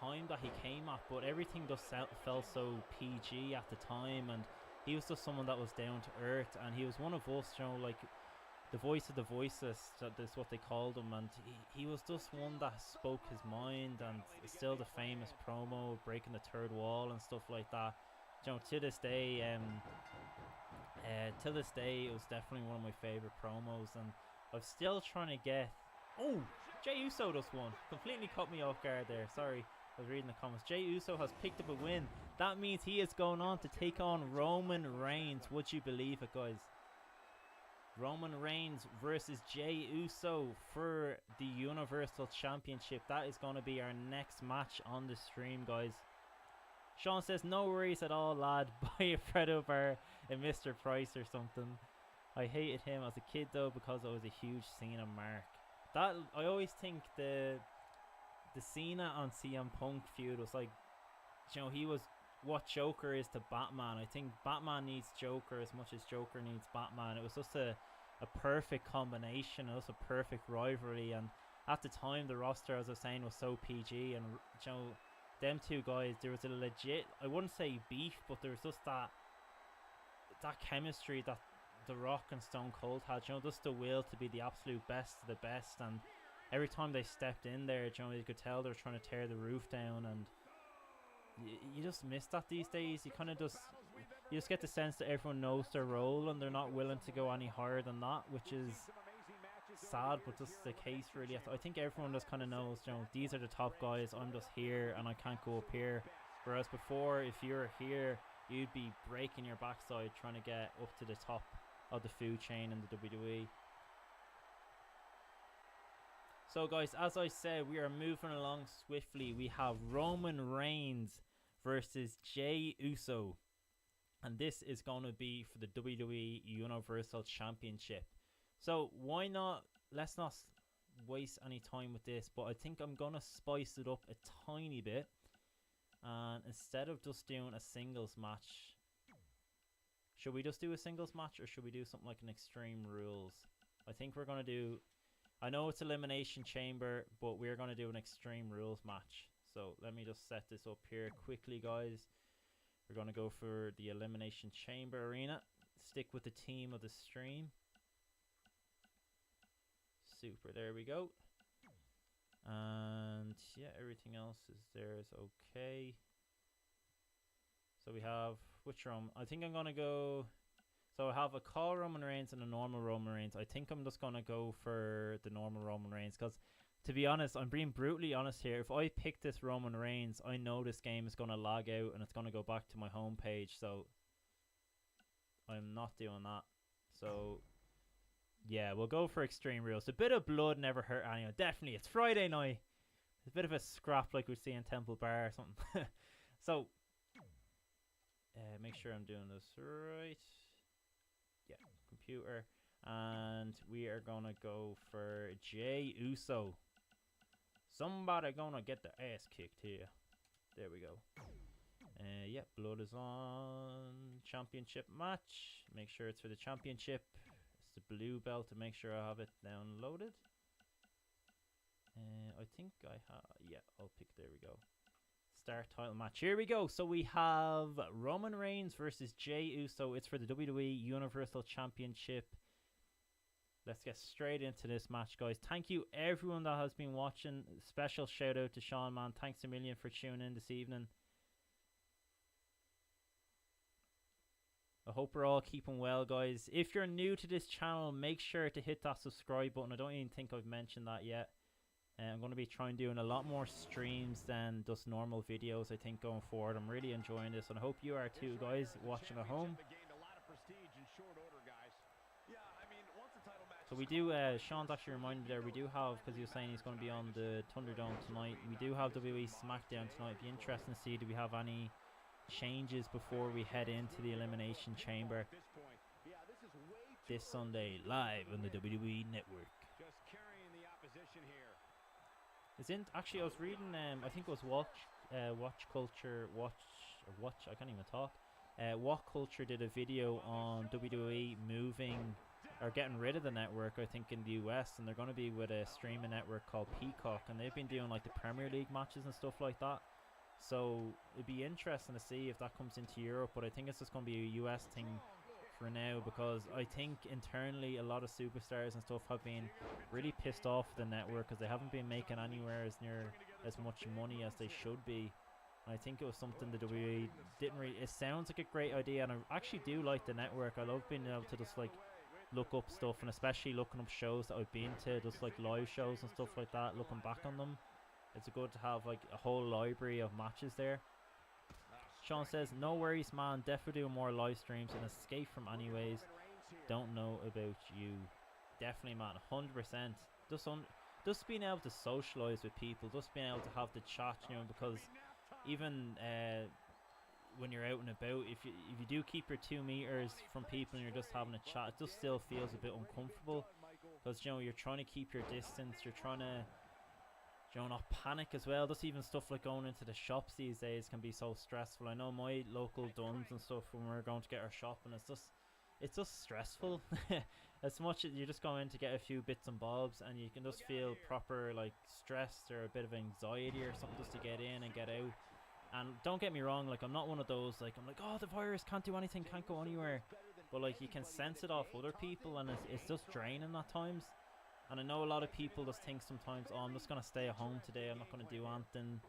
time that he came at, but everything just felt so PG at the time, and he was just someone that was down to earth, and he was one of us, like the voice of the voiceless. That's what they called him, and he was just one that spoke his mind, and still the famous promo, breaking the third wall and stuff like that. To this day, it was definitely one of my favorite promos, and I'm still trying to get. Oh, Jay Uso just won. Completely caught me off guard there. Sorry, I was reading the comments. Jay Uso has picked up a win. That means he is going on to take on Roman Reigns. Would you believe it, guys? Roman Reigns versus Jay Uso for the Universal Championship. That is going to be our next match on the stream, guys. Sean says, no worries at all, lad. Buy a Fredo bar and Mr. Price or something. I hated him as a kid, though, because I was a huge Cena mark. I always think the Cena and CM Punk feud was like, he was what Joker is to Batman. I think Batman needs Joker as much as Joker needs Batman. It was just a perfect combination. It was a perfect rivalry, and at the time the roster, as I was saying, was so PG, and them two guys, there was a legit, I wouldn't say beef, but there was just that chemistry that The Rock and Stone Cold had, just the will to be the absolute best of the best, and every time they stepped in there, you could tell they were trying to tear the roof down, and you just miss that these days. You just get the sense that everyone knows their role, and they're not willing to go any higher than that, which is sad, but just the case really. I think everyone just kind of knows, these are the top guys, I'm just here, and I can't go up here. Whereas before, if you're here, you'd be breaking your backside trying to get up to the top of the food chain in the WWE. So guys, as I said, we are moving along swiftly. We have Roman Reigns versus Jay Uso, and this is going to be for the WWE Universal Championship. So why not, let's not waste any time with this, but I think I'm going to spice it up a tiny bit, and instead of just doing a singles match, should we just do a singles match, or should we do something like an Extreme Rules? I think we're going to do, I know it's Elimination Chamber, but we're going to do an Extreme Rules match. So let me just set this up here quickly, guys. We're going to go for the Elimination Chamber arena. Stick with the theme of the stream. Super, there we go. And yeah, everything else is there is okay. So we have, which Roman? I think I'm going to go, so I have a call Roman Reigns and a normal Roman Reigns. I think I'm just going to go for the normal Roman Reigns because, to be honest, I'm being brutally honest here. If I pick this Roman Reigns, I know this game is going to lag out and it's going to go back to my home page. So I'm not doing that. So yeah, we'll go for Extreme Rules. A bit of blood never hurt anyone. Definitely, it's Friday night. It's a bit of a scrap like we see in Temple Bar or something. So make sure I'm doing this right. Yeah, computer. And we are going to go for Jay Uso. Somebody going to get their ass kicked here. There we go. Yep, blood is on. Championship match. Make sure it's for the championship. It's the blue belt to make sure I have it downloaded. I think I have. Yeah, I'll pick. There we go. Start title match. Here we go. So we have Roman Reigns versus Jay Uso. It's for the WWE Universal Championship. Let's get straight into this match, guys. Thank you, everyone that has been watching. Special shout out to Sean, man. Thanks a million for tuning in this evening. I hope we're all keeping well, guys. If you're new to this channel, make sure to hit that subscribe button. I don't even think I've mentioned that yet. I'm going to be trying doing a lot more streams than just normal videos, I think, going forward. I'm really enjoying this, and I hope you are too, guys, watching at home. So we do, Sean's actually reminded me there, we do have, because he was saying he's going to be on the Thunderdome tonight, we do have WWE SmackDown tonight. It'd be interesting to see, do we have any changes before we head into the Elimination Chamber this Sunday, live on the WWE Network. It's in, actually I was reading, I think it was Watch Culture, I can't even talk. What Culture did a video on WWE moving or getting rid of the network, I think, in the US, and they're going to be with a streaming network called Peacock, and they've been doing like the Premier League matches and stuff like that. So it'd be interesting to see if that comes into Europe, but I think it's just going to be a US thing for now, because I think internally a lot of superstars and stuff have been really pissed off with the network because they haven't been making anywhere as near as much money as they should be. And I think it was something the WWE didn't really, it sounds like a great idea, and I actually do like the network. I love being able to just like look up stuff, and especially looking up shows that I've been to, just like live shows and stuff like that, looking back on them. It's good to have like a whole library of matches there. Sean says, no worries, man. Definitely do more live streams and escape from anyways. Don't know about you. Definitely, man. 100%. Just being able to socialize with people, just being able to have the chat, you know, because even when you're out and about, if you do keep your 2 meters from people and you're just having a chat, it just still feels a bit uncomfortable, because, you know, you're trying to keep your distance, you're trying to, you know, not panic as well. Just even stuff like going into the shops these days can be so stressful. I know my local Duns and stuff, when we're going to get our shopping, it's just stressful. As much as you're just going to get a few bits and bobs, and you can just feel proper like stressed or a bit of anxiety or something just to get in and get out. And don't get me wrong, like, I'm not one of those, like, I'm like, oh, the virus can't do anything, can't go anywhere. But like, you can sense it off other people, and it's just draining at times. And I know a lot of people just think sometimes, oh, I'm just going to stay at home today, I'm not going to do anything.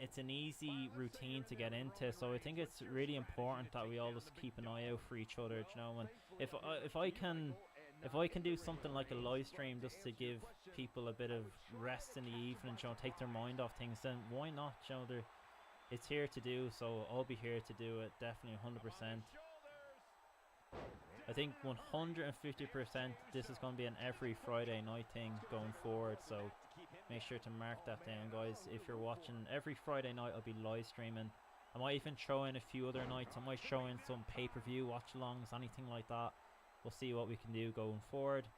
It's an easy routine to get into, so I think it's really important that we all just keep an eye out for each other, you know. And if I can do something like a live stream just to give people a bit of rest in the evening, you know, take their mind off things, then why not? You know, it's here to do, so I'll be here to do it, definitely 100%. I think 150% this is going to be an every Friday night thing going forward, so make sure to mark that down, guys. If you're watching, every Friday night I'll be live streaming. I might even throw in a few other nights. I might throw in some pay-per-view watch-alongs, anything like that. We'll see what we can do going forward.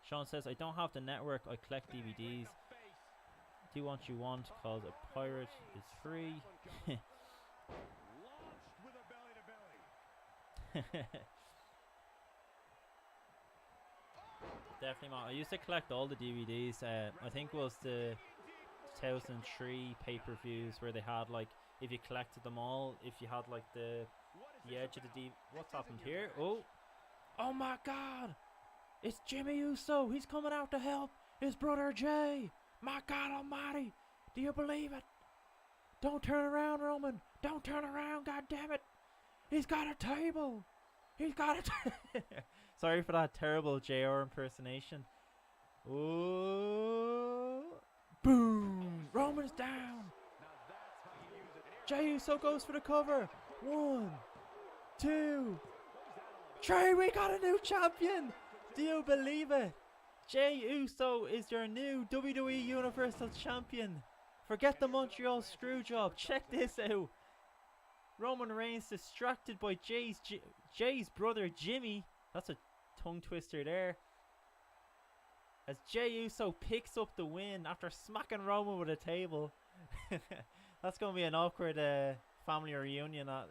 Sean says, I don't have the network, I collect DVDs. Do what you want, cause a pirate is free. Definitely, man. I used to collect all the DVDs. I think it was the 2003 pay-per-views where they had, like, if you collected them all, if you had like the edge of the what's happened here? Oh my god! It's Jimmy Uso. He's coming out to help his brother Jay. My God almighty. Do you believe it? Don't turn around, Roman. Don't turn around, God damn it. He's got a table. He's got a Sorry for that terrible JR impersonation. Ooh. Boom. Roman's down. Jay Uso goes for the cover. 1, 2, 3. We got a new champion. Do you believe it? Jay Uso is your new WWE Universal Champion. Forget the Montreal Screwjob. Check this out. Roman Reigns distracted by Jay's brother Jimmy. That's a tongue twister there. As Jay Uso picks up the win after smacking Roman with a table. That's going to be an awkward family reunion at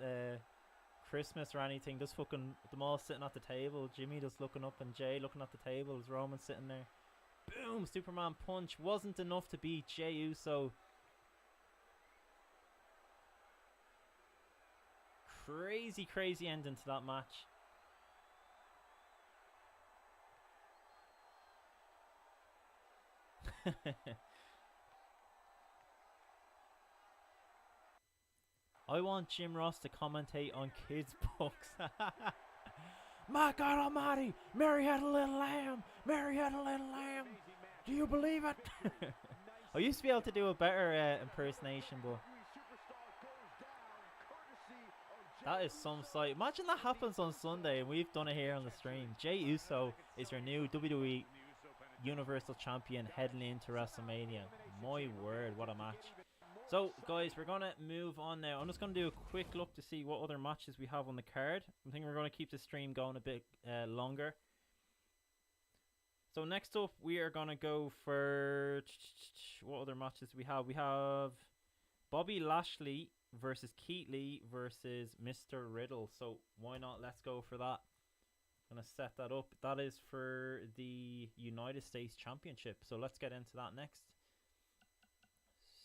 Christmas or anything. Just fucking them all sitting at the table. Jimmy just looking up and Jay looking at the table. As Roman sitting there. Boom! Superman punch. Wasn't enough to beat Jay Uso. Crazy ending to that match. I want Jim Ross to commentate on kids' books. My God almighty! Mary had a little lamb! Mary had a little lamb! Do you believe it? I used to be able to do a better impersonation, but that is some sight. Imagine that happens on Sunday and we've done it here on the stream. Jay Uso is your new WWE Universal Champion heading into WrestleMania. My word, what a match. So, guys, we're going to move on now. I'm just going to do a quick look to see what other matches we have on the card. I think we're going to keep the stream going a bit longer. So, next up, we are going to go for... What other matches we have? We have Bobby Lashley versus Keate Lee versus Mr. Riddle. So, why not? Let's go for that. I'm going to set that up. That is for the United States Championship. So, let's get into that next.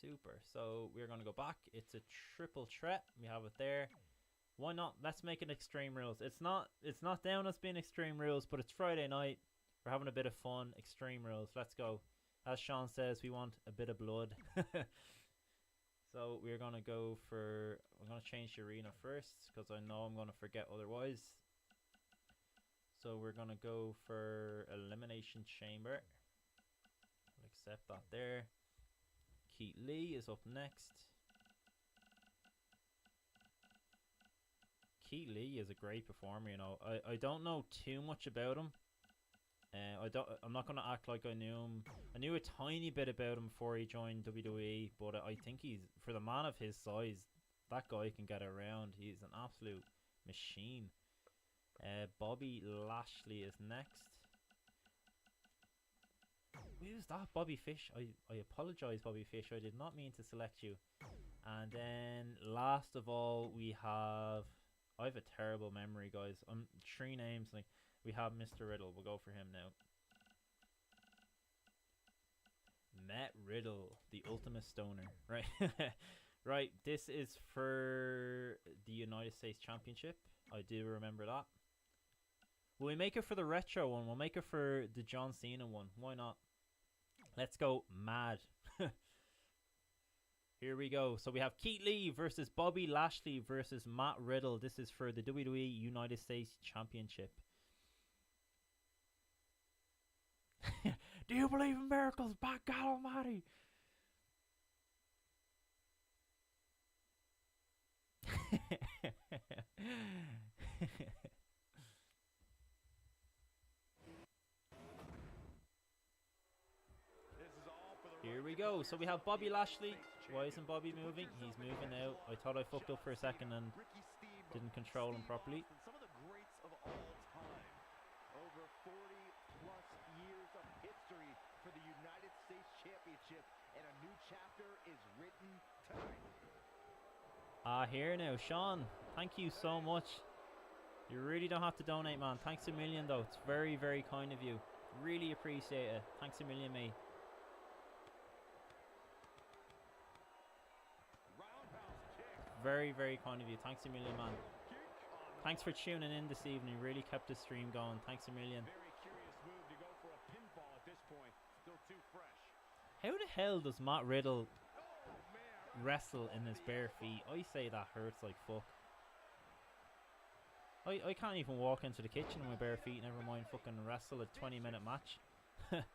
Super. So we're going to go back. It's a triple threat. We have it there. Why not? Let's make it Extreme Rules. It's not down as being Extreme Rules, but it's Friday night. We're having a bit of fun. Extreme Rules. Let's go. As Sean says, we want a bit of blood. So we're going to go for... I'm going to change the arena first because I know I'm going to forget otherwise. So we're going to go for Elimination Chamber. I'll accept that there. Keate Lee is up next. Keate Lee is a great performer, you know. I don't know too much about him. I'm not gonna act like I knew him. I knew a tiny bit about him before he joined WWE, but I think he's, for the man of his size, that guy can get around. He's an absolute machine. Bobby Lashley is next. Who's that? Bobby Fish. I apologize, Bobby Fish. I did not mean to select you. And then last of all, we have... I have a terrible memory, guys. 3 names. Like, we have Mr. Riddle. We'll go for him now. Matt Riddle, the ultimate stoner. Right. Right. This is for the United States Championship. I do remember that. Will we make it for the retro one? We'll make it for the John Cena one. Why not? Let's go mad. Here we go. So we have Keate Lee versus Bobby Lashley versus Matt Riddle. This is for the WWE United States Championship. Do you believe in miracles? By God almighty. Here we go. So we have Bobby Lashley. Why isn't Bobby moving? He's moving now. I thought I fucked up for a second and didn't control him properly. Some of the greats of all time. Over 40 plus years of history for the United States Championship, and a new chapter is written tonight. Here now, Sean. Thank you so much. You really don't have to donate, man. Thanks a million, though. It's very, very kind of you. Really appreciate it. Thanks a million, mate. Very, very kind of you. Thanks a million, man. Thanks for tuning in this evening. Really kept the stream going. Thanks a million. Very curious move hell does Matt Riddle wrestle in his bare feet? I say that hurts like fuck. I can't even walk into the kitchen in my bare feet, never mind fucking wrestle a 20-minute match. Not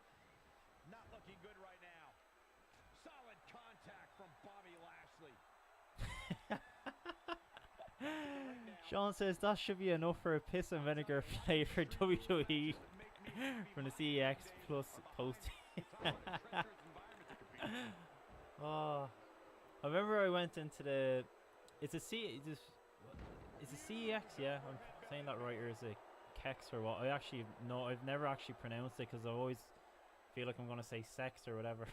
looking good right now. Solid contact from Bobby Lashley. Sean says that should be enough for a piss and vinegar play for WWE from the CEX Plus post. Oh, I remember I went into the. It's a CEX, yeah. I'm saying that right, or is it Kex or what? I actually no, I've never actually pronounced it because I always feel like I'm gonna say sex or whatever.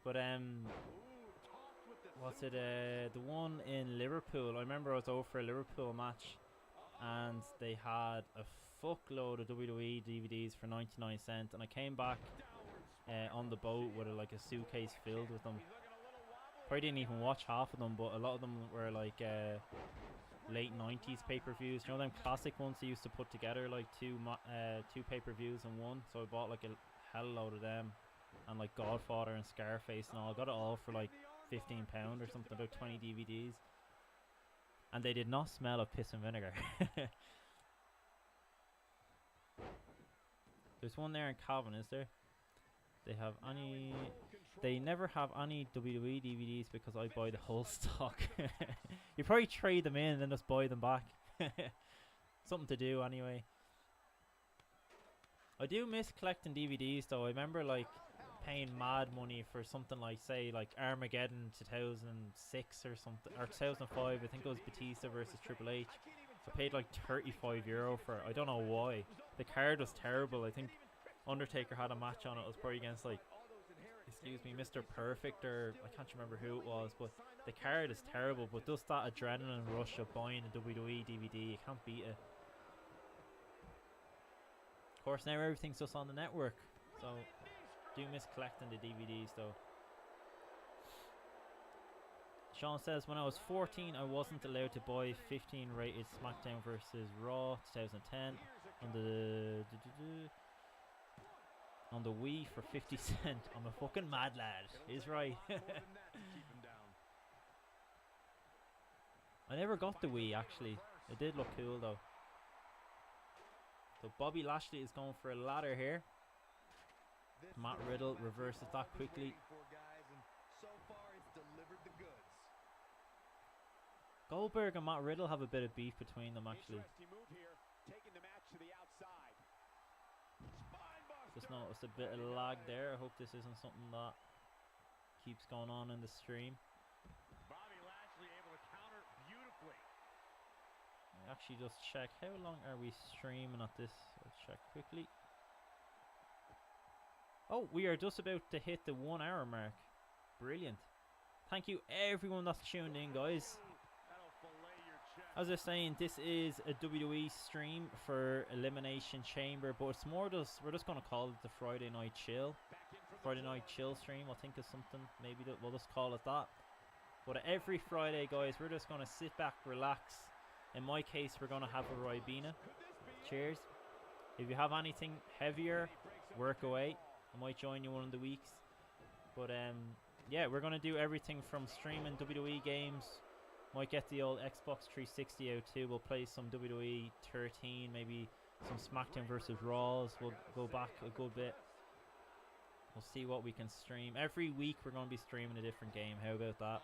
But what's it? The one in Liverpool. I remember I was over for a Liverpool match, and they had a fuckload of WWE DVDs for 99 cents, and I came back on the boat with a suitcase filled with them. Probably didn't even watch half of them, but a lot of them were like late 90s pay-per-views. You know them classic ones they used to put together, like two pay-per-views in one. So I bought like a hell load of them, and like Godfather and Scarface and all. I got it all for like £15 or something, about 20 DVDs, and they did not smell of piss and vinegar. There's one there in Calvin, is there? They never have any WWE DVDs because I buy the whole stock. You probably trade them in and then just buy them back. Something to do anyway. I do miss collecting DVDs though. I remember like paying mad money for something like, say, like Armageddon 2006 or something, or 2005. I think it was Batista versus Triple H. I paid like €35 for it. I don't know why. The card was terrible. I think Undertaker had a match on it. It was probably against like, excuse me, Mr. Perfect, or I can't remember who it was, but the card is terrible. But just that adrenaline rush of buying a WWE DVD, you can't beat it. Of course, now everything's just on the network, so do miss collecting the DVDs though. Sean says, when I was 14, I wasn't allowed to buy 15 rated SmackDown vs. Raw 2010 on the Wii for 50 cents. I'm a fucking mad lad. He's right. I never got the Wii actually. It did look cool though. So Bobby Lashley is going for a ladder here. Matt Riddle reverses that quickly. Goldberg and Matt Riddle have a bit of beef between them actually. Just noticed a bit of lag there. I hope this isn't something that keeps going on in the stream. Bobby Lashley able to counter beautifully. I actually just check how long are we streaming at this. Let's check quickly. Oh, we are just about to hit the 1 hour mark. Brilliant. Thank you everyone that's tuned in, guys. As I was saying, this is a WWE stream for Elimination Chamber, but it's more just, we're just going to call it the Friday Night Chill. Friday Night Chill stream, I think is something, maybe we'll just call it that. But every Friday, guys, we're just going to sit back, relax. In my case, we're going to have a Ribena. Cheers. If you have anything heavier, work away. I might join you one of the weeks. But yeah, we're going to do everything from streaming WWE games. Might get the old Xbox 360 out too. We'll play some WWE 13, maybe some SmackDown vs. Raws. We'll go back a good bit. We'll see what we can stream. Every week we're going to be streaming a different game. How about that?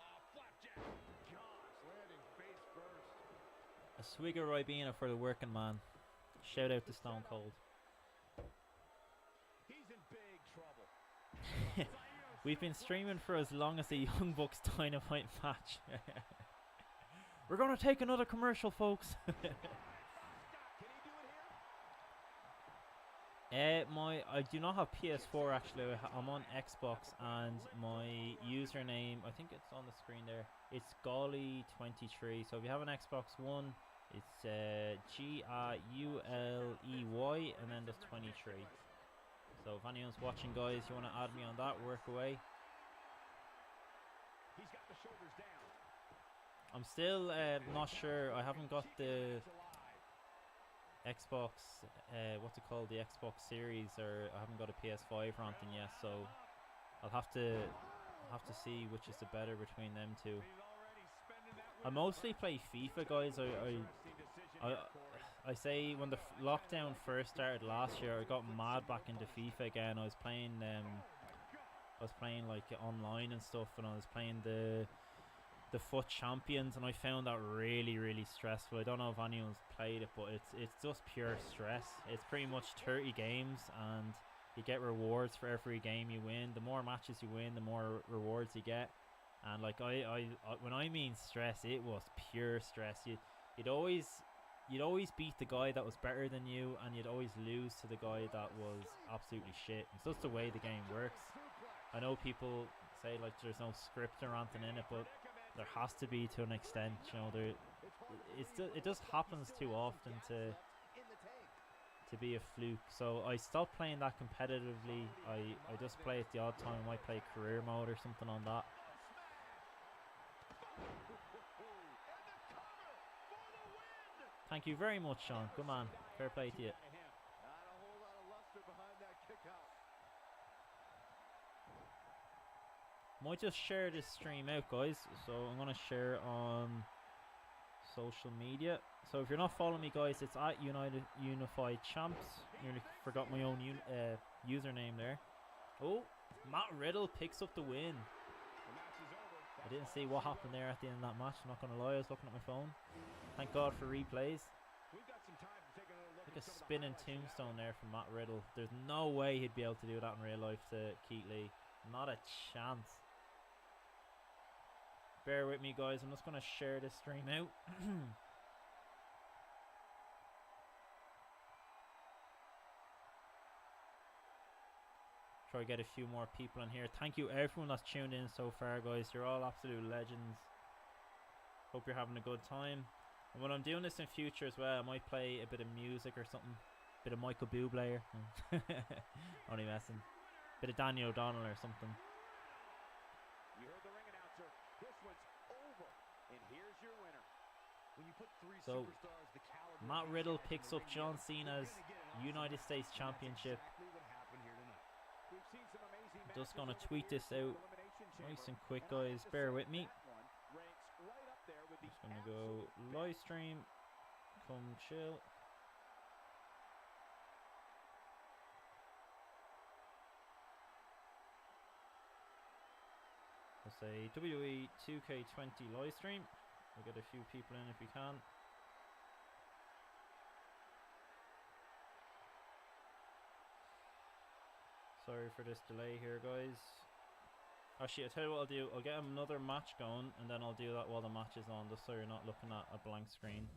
A swig of Ribena for the working man. Shout out to Stone Cold. He's in big trouble. We've been streaming for as long as the Young Bucks Dynamite match. We're going to take another commercial, folks. I do not have PS4 actually. I'm on Xbox, and my username, I think it's on the screen there. It's Golly23. So if you have an Xbox One, it's Guley, and then there's 23. So if anyone's watching, guys, you want to add me on that, work away. He's got the shoulders down. I'm still not sure. I haven't got the Xbox, what's it called, the Xbox Series, or I haven't got a PS5 or anything yet, so I'll have to see which is the better between them two. I mostly play FIFA, guys. I say when the lockdown first started last year, I got mad back into FIFA again. I was playing like online and stuff, and I was playing the FUT Champions, and I found that really, really stressful. I don't know if anyone's played it, but it's just pure stress. It's pretty much 30 games, and you get rewards for every game you win. The more matches you win, the more rewards you get. And like I when I mean stress, it was pure stress. You'd always beat the guy that was better than you, and you'd always lose to the guy that was absolutely shit. It's just the way the game works. I know people say like there's no script or anything in it, but there has to be to an extent. You know, it just happens too often to be a fluke. So I stopped playing that competitively. I just play it the odd time. I might play career mode or something on that. Thank you very much, Sean. Good man. Fair play to you. Might just share this stream out, guys. So I'm going to share on social media. So if you're not following me, guys, it's at Unified Champs. Nearly forgot my own username there. Oh, Matt Riddle picks up the win. I didn't see what happened there at the end of that match. I'm not going to lie, I was looking at my phone. Thank God for replays. Like a spinning tombstone there from Matt Riddle. There's no way he'd be able to do that in real life to Keate Lee. Not a chance. Bear with me, guys. I'm just going to share this stream out. Try to get a few more people in here. Thank you everyone that's tuned in so far, guys. You're all absolute legends. Hope you're having a good time. And when I'm doing this in future as well, I might play a bit of music or something. Bit of Michael Bublé. Only messing. Bit of Daniel O'Donnell or something. You heard the ring announcer. This one's over. And here's your winner. When you put three superstars, the caliber Matt Riddle picks up John Cena's United States Championship. Just gonna tweet this out nice and quick, guys. Bear with me. Just gonna go live stream. Come chill. I'll say WWE 2K20 live stream. We'll get a few people in if we can. Sorry for this delay here, guys. Actually, I'll tell you what I'll do. I'll get another match going, and then I'll do that while the match is on, just so you're not looking at a blank screen.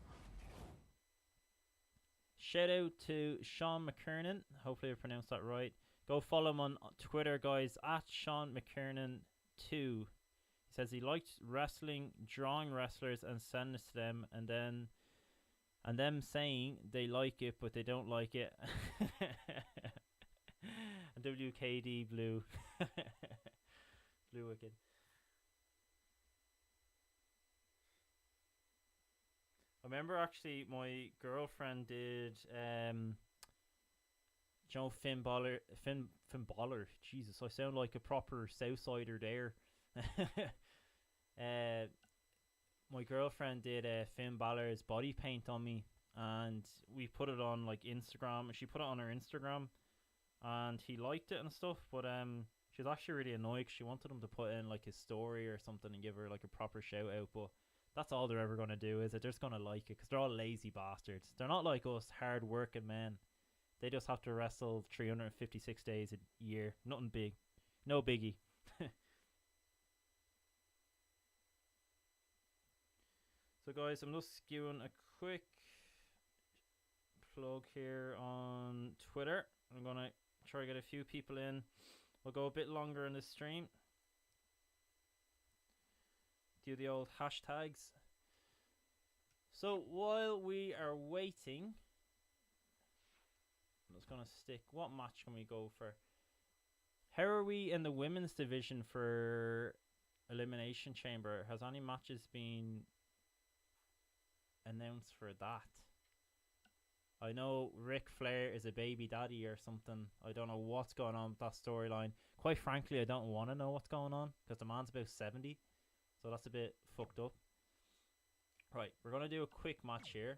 Shout out to Sean McKernan. Hopefully I pronounced that right. Go follow him on Twitter, guys, at Sean McKernan 2. He says he likes wrestling, drawing wrestlers and sending it to them, and them saying they like it but they don't like it. And WKD Blue. Blue Wicked. I remember actually my girlfriend did Finn Balor. Jesus, I sound like a proper Southsider there. My girlfriend did Finn Balor's body paint on me, and we put it on like Instagram. She put it on her Instagram, and he liked it and stuff, but she was actually really annoyed 'cause she wanted him to put in like his story or something and give her like a proper shout out, but that's all they're ever going to do, is it? They're just going to like it because they're all lazy bastards. They're not like us hard working men. They just have to wrestle 356 days a year. Nothing big. No biggie. So guys, I'm just giving a quick plug here on Twitter. I'm going to try to get a few people in. We'll go a bit longer in this stream. Do the old hashtags. So while we are waiting, I'm just going to stick. What match can we go for? How are we in the women's division for Elimination Chamber? Has any matches been announced for that? I know Ric Flair is a baby daddy or something. I don't know what's going on with that storyline. Quite frankly, I don't want to know what's going on because the man's about 70, so that's a bit fucked up. Right, we're gonna do a quick match here.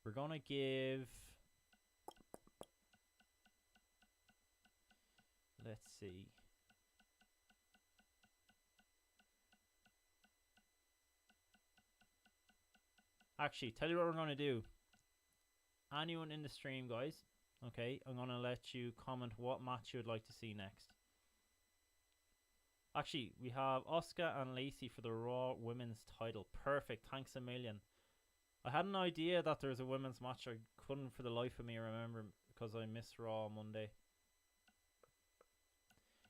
We're gonna give. Let's see. Actually, tell you what we're gonna do. Anyone in the stream, guys, okay, I'm gonna let you comment what match you would like to see next. Actually, we have Asuka and Lacey for the Raw Women's title. Perfect, thanks a million. I had an idea that there was a women's match. I couldn't for the life of me remember because I missed Raw on Monday.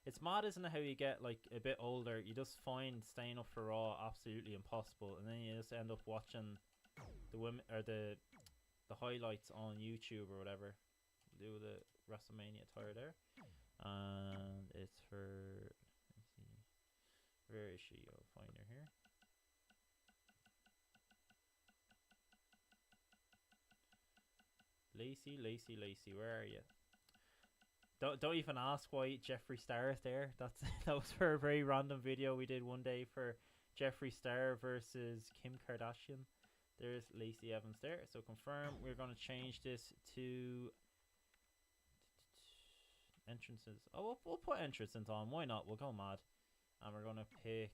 It's mad, isn't it, how you get like a bit older, you just find staying up for Raw absolutely impossible, and then you just end up watching the women or the highlights on YouTube or whatever. Do the WrestleMania attire there, and it's for. Let me see, where is she? I'll find her here. Lacey, where are you? Don't even ask why Jeffree Star is there. That was for a very random video we did one day for Jeffree Star versus Kim Kardashian. There's Lacey Evans there. So confirm. We're going to change this to entrances. Oh, we'll put entrances on. Why not? We'll go mad. And we're going to pick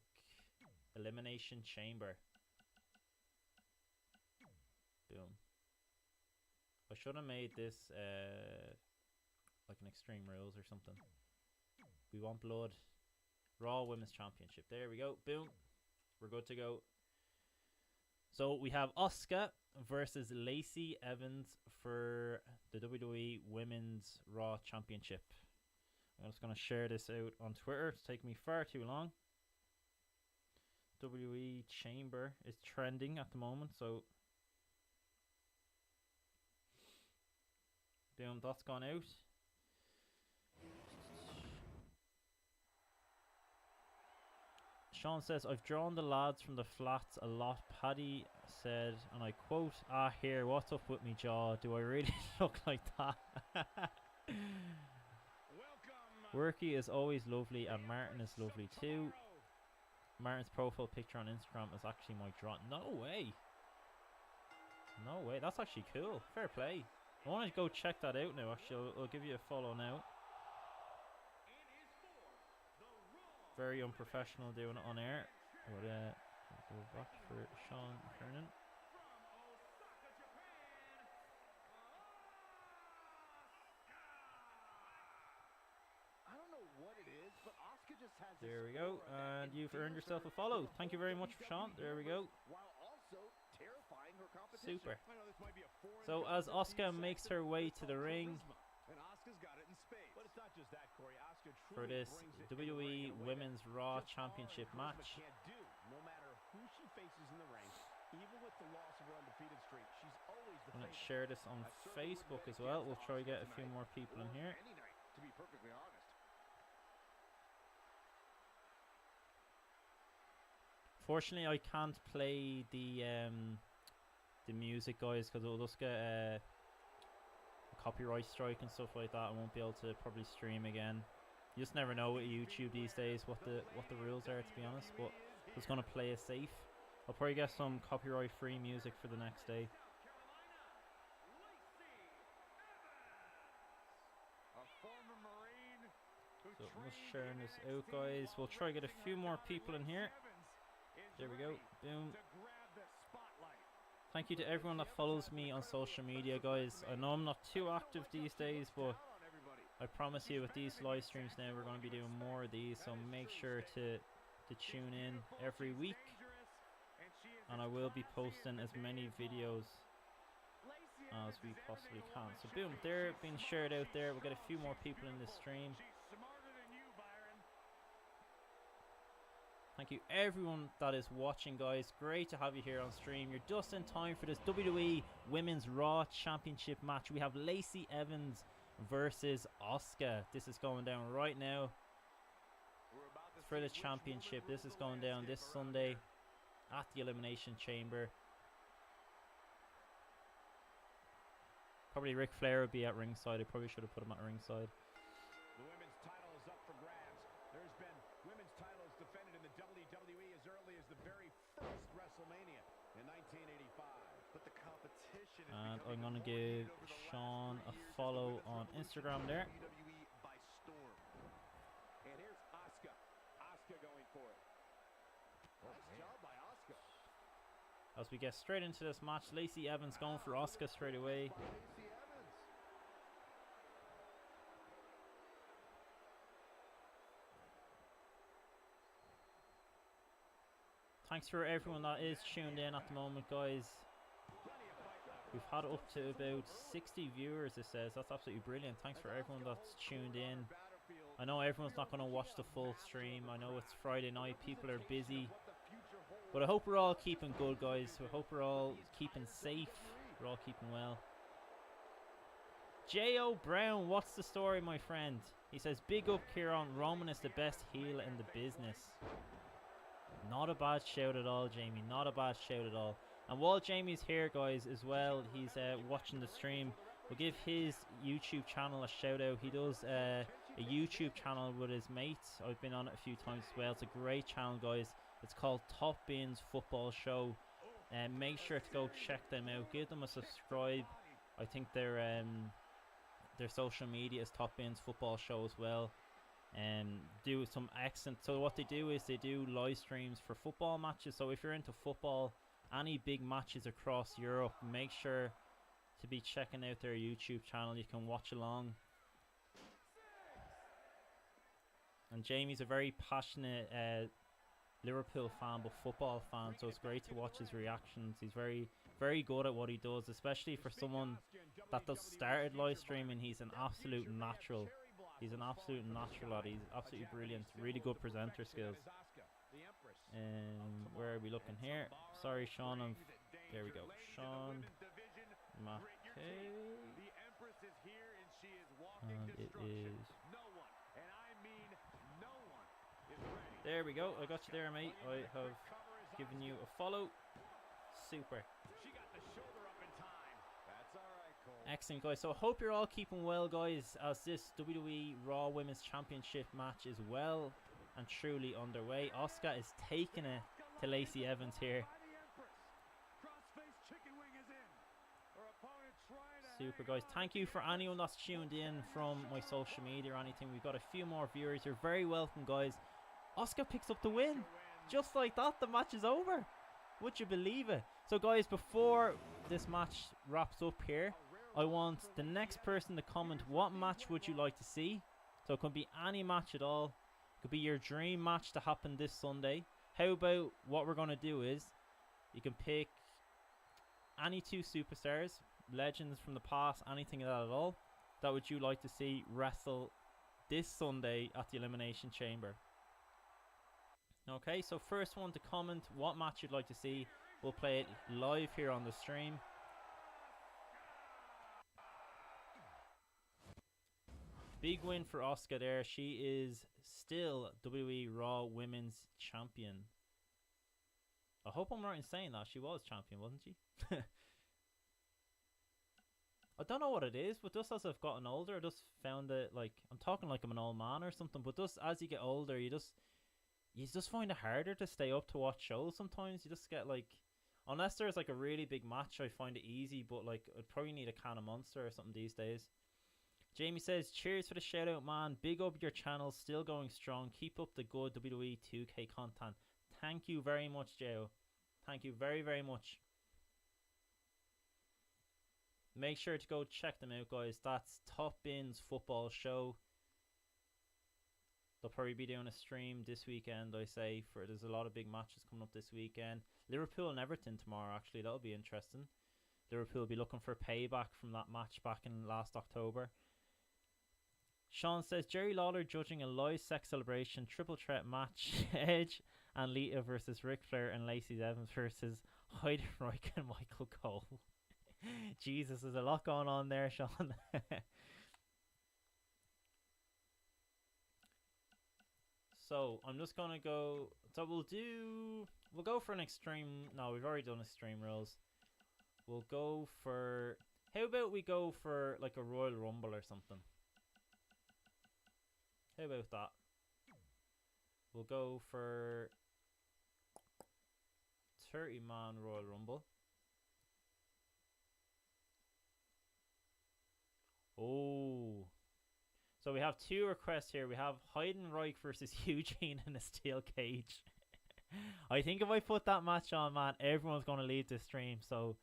Elimination Chamber. Boom. I should have made this like an Extreme Rules or something. We want blood. Raw Women's Championship. There we go. Boom. We're good to go. So we have Asuka versus Lacey Evans for the WWE Women's Raw Championship. I'm just going to share this out on Twitter. It's taking me far too long. WWE Chamber is trending at the moment, so boom, that's gone out. Sean says, I've drawn the lads from the flats a lot. Paddy said, and I quote, "Ah, here, what's up with me jaw? Do I really look like that?" Worky is always lovely, and Martin is lovely too. Martin's profile picture on Instagram is actually my draw. No way. No way. That's actually cool. Fair play. I want to go check that out now. Actually, I'll give you a follow now. Very unprofessional doing it on air. But go back for Sean Kernan. I don't know what it is, but Asuka just has there we go, and you've earned yourself a follow. Thank you very much, Sean. There we go. While also terrifying her competition. Super. So as Asuka makes her way to the ring, and Asuka's got it in spades. But it's not just that, Corey. Asuka for this WWE Women's Raw Championship match. Can't do, no matter who she faces in the ring, even with the loss of her undefeated streak, she's always the I'm going to share this on Facebook as well. We'll try to get a few more people in here. Any night, to be perfectly honest. Fortunately, I can't play the music, guys, because it'll just get a copyright strike and stuff like that. I won't be able to probably stream again. You just never know with YouTube these days what the rules are, to be honest. But I'm just gonna play it safe. I'll probably get some copyright-free music for the next day. So I'm just sharing this out, guys. We'll try to get a few more people in here. There we go. Boom. Thank you to everyone that follows me on social media, guys. I know I'm not too active these days, but I promise you with these live streams now, we're going to be doing more of these. So make sure to tune in every week. And I will be posting as many videos as we possibly can. So boom, they're being shared out there. We'll get a few more people in this stream. Thank you everyone that is watching, guys. Great to have you here on stream. You're just in time for this WWE Women's Raw Championship match. We have Lacey Evans versus Asuka. This is going down right now. For the championship, this is going down this Sunday at the Elimination Chamber. Probably Ric Flair would be at ringside. I probably should have put him at ringside. The women's title is up And I'm going to give Sean a follow on Instagram there. WWE by storm. And here's Asuka. Asuka going for it. Nice job by Asuka. As we get straight into this match, Lacey Evans going for Asuka straight away. Lacey Evans. Thanks for everyone that is tuned in at the moment, guys. We've had up to about 60 viewers, it says. That's absolutely brilliant. Thanks for everyone that's tuned in. I know everyone's not going to watch the full stream. I know it's Friday night. People are busy. But I hope we're all keeping good, guys. I hope we're all keeping safe. We're all keeping well. J.O. Brown, what's the story, my friend? He says, big up, Kieran. Roman is the best heel in the business. Not a bad shout at all, Jamie. Not a bad shout at all. And while Jamie's here, guys, as well, he's watching the stream. We'll give his YouTube channel a shout out. He does a YouTube channel with his mates. I've been on it a few times as well. It's a great channel, guys. It's called Top Bins Football Show. And make sure to go check them out. Give them a subscribe. I think their social media is Top Bins Football Show as well. Do some excellent. So what they do is they do live streams for football matches. So if you're into football, any big matches across Europe, make sure to be checking out their YouTube channel. You can watch along. And Jamie's a very passionate Liverpool fan, but football fan, so it's great to watch his reactions. He's very, very good at what he does, especially for someone that just started live streaming. He's an absolute natural. He's an absolute natural lad. He's absolutely brilliant. Really good presenter skills. Where are we looking here? Sorry, Sean. There we go. Sean McKay. And it is. There we go. I got you there, mate. I have given you a follow. Super. Excellent, guys. So I hope you're all keeping well, guys, as this WWE Raw Women's Championship match is well and truly underway. Asuka is taking it to Lacey Evans here. Super, guys. Thank you for anyone that's tuned in from my social media or anything. We've got a few more viewers. You're very welcome, guys. Asuka picks up the win. Just like that, the match is over. Would you believe it? So, guys, before this match wraps up here, I want the next person to comment what match would you like to see. So it could be any match at all. It could be your dream match to happen this Sunday. How about what we're going to do is you can pick any two superstars, legends from the past, anything of that at all, that would you like to see wrestle this Sunday at the Elimination Chamber. Okay, so first one to comment what match you'd like to see. We'll play it live here on the stream. Big win for Asuka there. She is still WWE Raw Women's Champion. I hope I'm right in saying that. She was champion, wasn't she? I don't know what it is, but just as I've gotten older, I just found it like, I'm talking like I'm an old man or something, but just as you get older, you just find it harder to stay up to watch shows sometimes. You just get like, unless there's like a really big match, I find it easy, but like I'd probably need a can of Monster or something these days. Jamie says, cheers for the shout out, man. Big up your channel, still going strong. Keep up the good WWE 2K content. Thank you very much, Joe. Thank you very, very much. Make sure to go check them out, guys. That's Top Bins Football Show. They'll probably be doing a stream this weekend, I say. There's a lot of big matches coming up this weekend. Liverpool and Everton tomorrow, actually. That'll be interesting. Liverpool will be looking for payback from that match back in last October. Sean says, Jerry Lawler judging a live sex celebration triple threat match. Edge and Lita versus Ric Flair and Lacey Evans versus Heidenreich and Michael Cole. Jesus, there's a lot going on there, Sean. So, I'm just going to go... So, we'll go for an extreme... No, we've already done extreme rules. We'll go for... How about we go for, like, a Royal Rumble or something? How about that? We'll go for 30-man Royal Rumble. Oh. So we have two requests here. We have Heidenreich versus Eugene in a steel cage. I think if I put that match on, man, everyone's going to leave this stream. So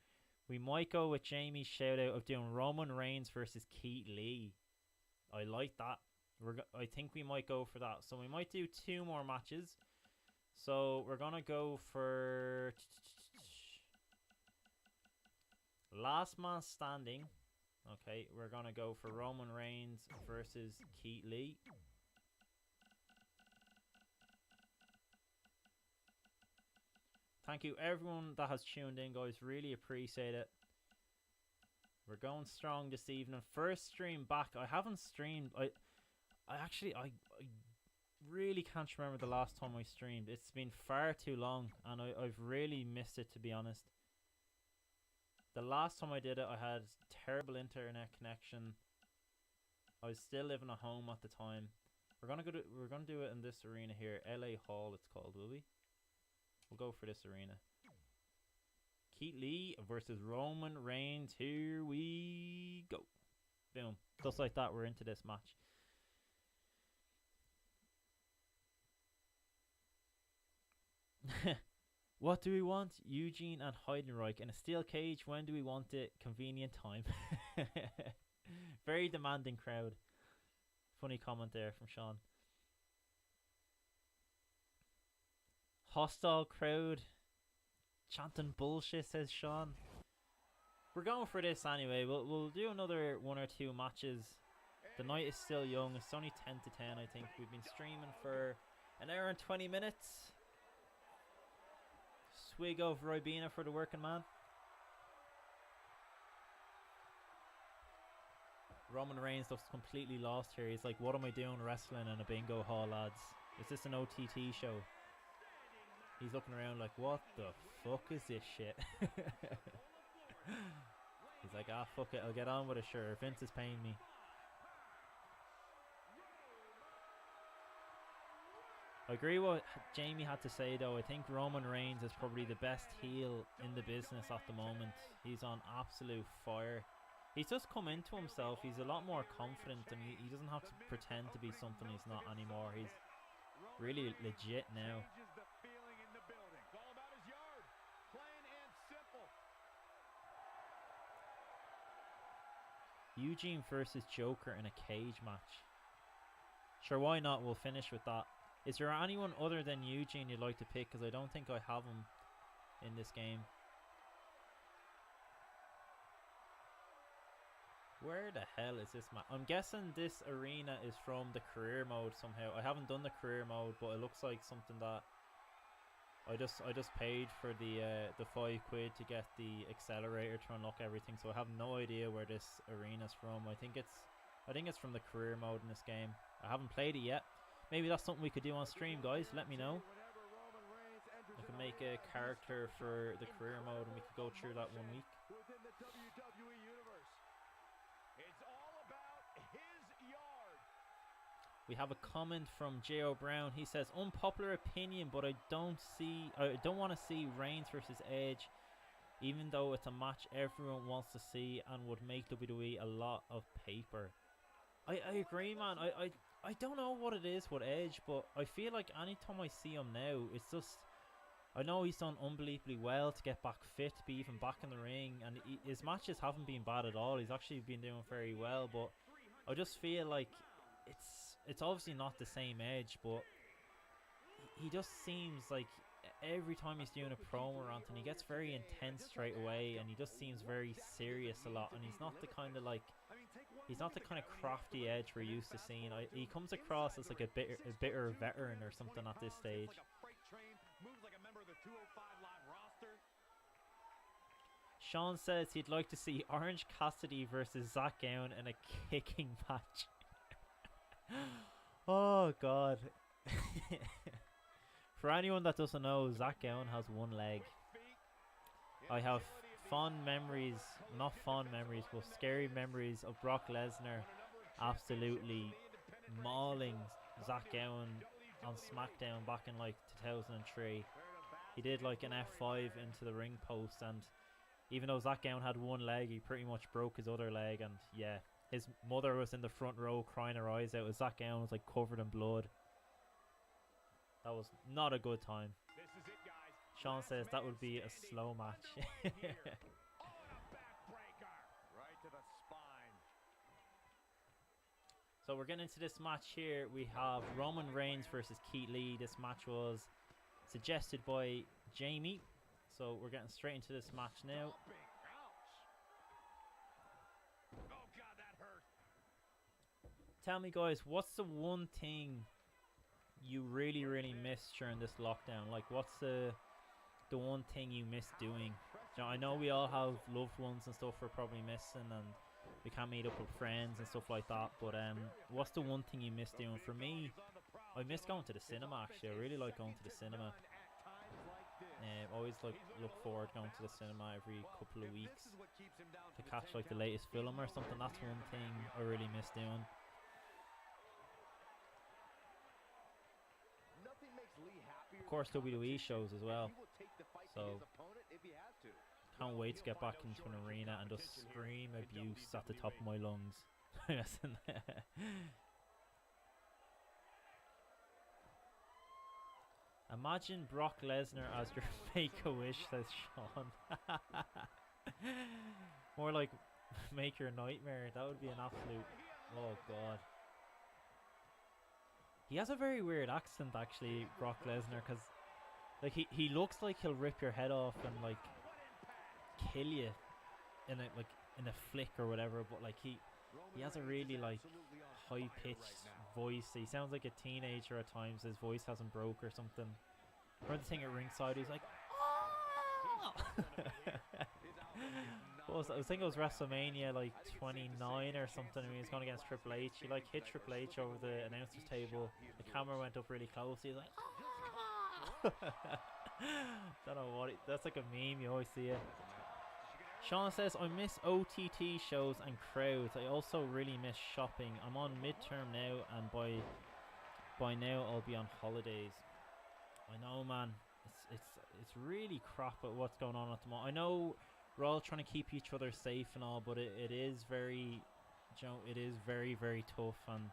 we might go with Jamie's shout out of doing Roman Reigns versus Keate Lee. I like that. I think we might go for that. So we might do two more matches. So we're going to go for last man standing. Okay, we're going to go for Roman Reigns versus Keate Lee. Thank you everyone that has tuned in, guys. Really appreciate it. We're going strong this evening. First stream back. I haven't streamed. I really can't remember the last time I streamed. It's been far too long, and I've really missed it, to be honest. The last time I did it, I had terrible internet connection. I was still living at home at the time. We're gonna do it in this arena here, LA Hall. It's called, will we? We'll go for this arena. Keate Lee versus Roman Reigns. Here we go. Boom. Just like that, we're into this match. What do we want? Eugene and Heidenreich in a steel cage. When do we want it? Convenient time. Very demanding crowd. Funny comment there from Sean. Hostile crowd. Chanting bullshit, says Sean. We're going for this anyway. We'll do another one or two matches. The night is still young. It's only 10 to 10, I think. We've been streaming for an hour and 20 minutes. Swig of Ribena for the working man. Roman Reigns looks completely lost here. He's like, what am I doing wrestling in a bingo hall, lads? Is this an OTT show? He's looking around like, what the fuck is this shit? He's like, ah, fuck it, I'll get on with it, sure. Vince is paying me. I agree with what Jamie had to say, though. I think Roman Reigns is probably the best heel in the business at the moment. He's on absolute fire. He's just come into himself. He's a lot more confident, and he doesn't have to pretend to be something he's not anymore. He's really legit now. Eugene versus Joker in a cage match. Sure, why not? We'll finish with that. Is there anyone other than Eugene you'd like to pick? Because I don't think I have him in this game. Where the hell is this match? I'm guessing this arena is from the career mode somehow. I haven't done the career mode, but it looks like something that I just paid for the £5 to get the accelerator to unlock everything. So I have no idea where this arena is from. I think it's from the career mode in this game. I haven't played it yet. Maybe that's something we could do on stream, guys. Let me know. I can make a character for the career mode, and we could go through that 1 week. Within the WWE universe, it's all about his yard. We have a comment from J.O. Brown. He says, unpopular opinion, but I don't want to see Reigns versus Edge, even though it's a match everyone wants to see and would make WWE a lot of paper. I agree, man. I don't know what it is with Edge, but I feel like anytime I see him now, it's just... I know he's done unbelievably well to get back fit, to be even back in the ring, and his matches haven't been bad at all. He's actually been doing very well, but I just feel like it's obviously not the same Edge, but he just seems like every time he's doing a promo rant, and he gets very intense straight away, and he just seems very serious a lot, and he's not the kind of like... He's not the kind of crafty Edge we're used to seeing. He comes across as like a bitter veteran or something at this stage. Sean says he'd like to see Orange Cassidy versus Zach Gowen in a kicking match. Oh god. For anyone that doesn't know, Zach Gowen has one leg. I have fond memories, not fond memories, but scary memories of Brock Lesnar absolutely mauling Zach Gowen on SmackDown back in like 2003. He did like an F5 into the ring post, and even though Zach Gowen had one leg, he pretty much broke his other leg, and yeah, His mother was in the front row crying her eyes out. His that gown was like covered in blood. That was not a good time. This is it, guys. Sean says that would be a slow match. On a backbreaker. Right to the spine. So we're getting into this match here. We have Roman Reigns versus Keate Lee. This match was suggested by Jamie. So we're getting straight into this match now. Ouch. Oh God, that hurt. Tell me, guys, what's the one thing you really missed during this lockdown? Like, what's the one thing you miss doing? You know, I know we all have loved ones and stuff we're probably missing, and we can't meet up with friends and stuff like that, but what's the one thing you miss doing? For me, I miss going to the cinema. Actually, I really like going to the cinema. Always look forward going to the cinema every couple of weeks to catch like the latest film or something. That's one thing I really miss doing. Of course, WWE shows as well. So can't wait to get back into an arena and just scream abuse at the top of my lungs. Imagine Brock Lesnar as your Make-A-Wish, says Sean. More like make your nightmare. That would be an absolute... Oh, God. He has a very weird accent, actually, Brock Lesnar, because like, he looks like he'll rip your head off and, like, kill you in a flick or whatever, but, like, he has a really, like, high-pitched voice. He sounds like a teenager at times. His voice hasn't broke or something. I remember the thing at ringside, he's like, oh! I think it was WrestleMania like 29 or something. I mean, he's going against Triple H. He like hit Triple H over the announcer's table. The camera went up really close. He's like, oh! Don't know what that's like a meme. You always see it. Sean says, I miss OTT shows and crowds. I also really miss shopping. I'm on midterm now, and by now I'll be on holidays. I know, man. It's really crap at what's going on at the moment. I know we're all trying to keep each other safe and all, but it is very, you know, it is very tough. And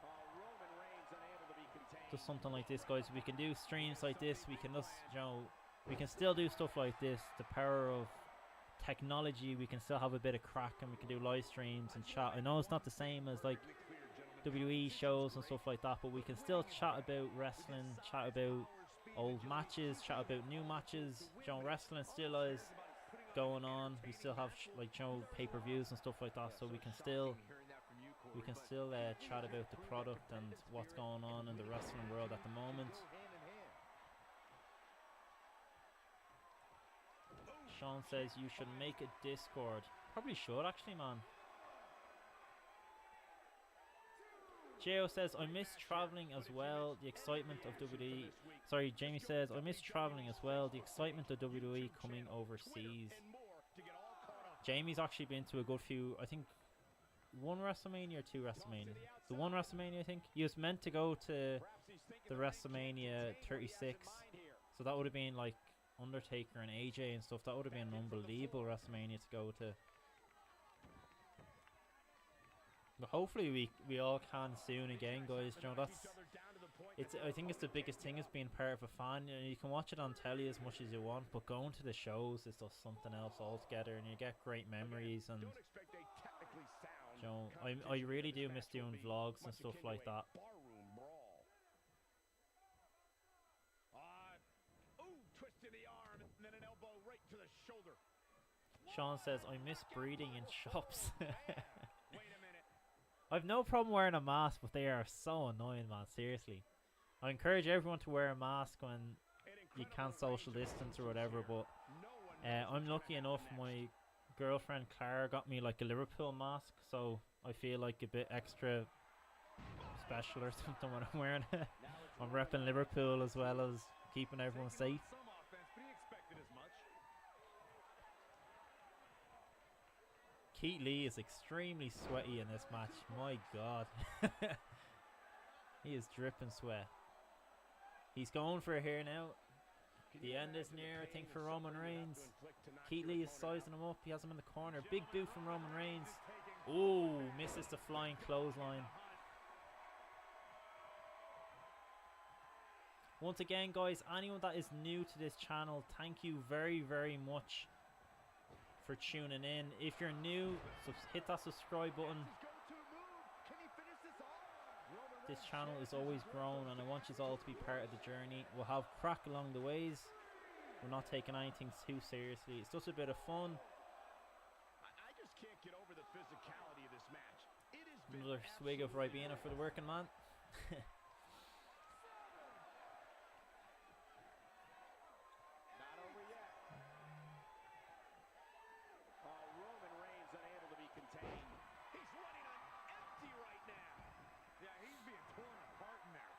just something like this, guys. We can do streams like this. We can just, you know, we can still do stuff like this. The power of technology, we can still have a bit of crack, and we can do live streams and chat. I know it's not the same as like WWE shows and stuff like that, but we can still chat about wrestling, chat about old matches, chat about new matches. You know, wrestling still is going on. We still have like, you know, pay-per-views and stuff like that, so we can still chat about the product and what's going on in the wrestling world at the moment. Sean says you should make a Discord. Probably should, actually, man. Jo says, I miss traveling as well. The excitement of WWE. Sorry, Jamie says, I miss traveling as well. The excitement of WWE coming overseas. Jamie's actually been to a good few, I think, one WrestleMania or two WrestleMania. The one WrestleMania, I think. He was meant to go to the WrestleMania 36. So that would have been like Undertaker and AJ and stuff. That would have been an unbelievable WrestleMania to go to. But hopefully we all can soon again, guys. You know, I think it's the biggest thing is being part of a fan. You know, you can watch it on telly as much as you want, but going to the shows is just something else altogether, and you get great memories. And you know, I really do miss doing vlogs and stuff like that. Sean says, I miss breathing in shops. I've no problem wearing a mask, but they are so annoying, man. Seriously. I encourage everyone to wear a mask when you can't social distance or whatever, but I'm lucky enough, my girlfriend Clara got me like a Liverpool mask, so I feel like a bit extra special or something when I'm wearing it. I'm repping Liverpool as well as keeping everyone safe. Keate Lee is extremely sweaty in this match. My God. He is dripping sweat. He's going for it here now. The end is near, I think, for Roman Reigns. Keate Lee is sizing him up. He has him in the corner. Big boot from Roman Reigns. Oh, misses the flying clothesline. Once again, guys, anyone that is new to this channel, thank you very, very much for tuning in. If you're new, hit that subscribe button. This channel is always growing and I want you all to be part of the journey. We'll have crack along the ways. We're not taking anything too seriously. It's just a bit of fun. I just can't get over the physicality of this match. It is another swig of Ribena for the working man. Not over yet. Roman Reigns unable to be contained. He's running on empty right now. Yeah, he's being torn apart in there.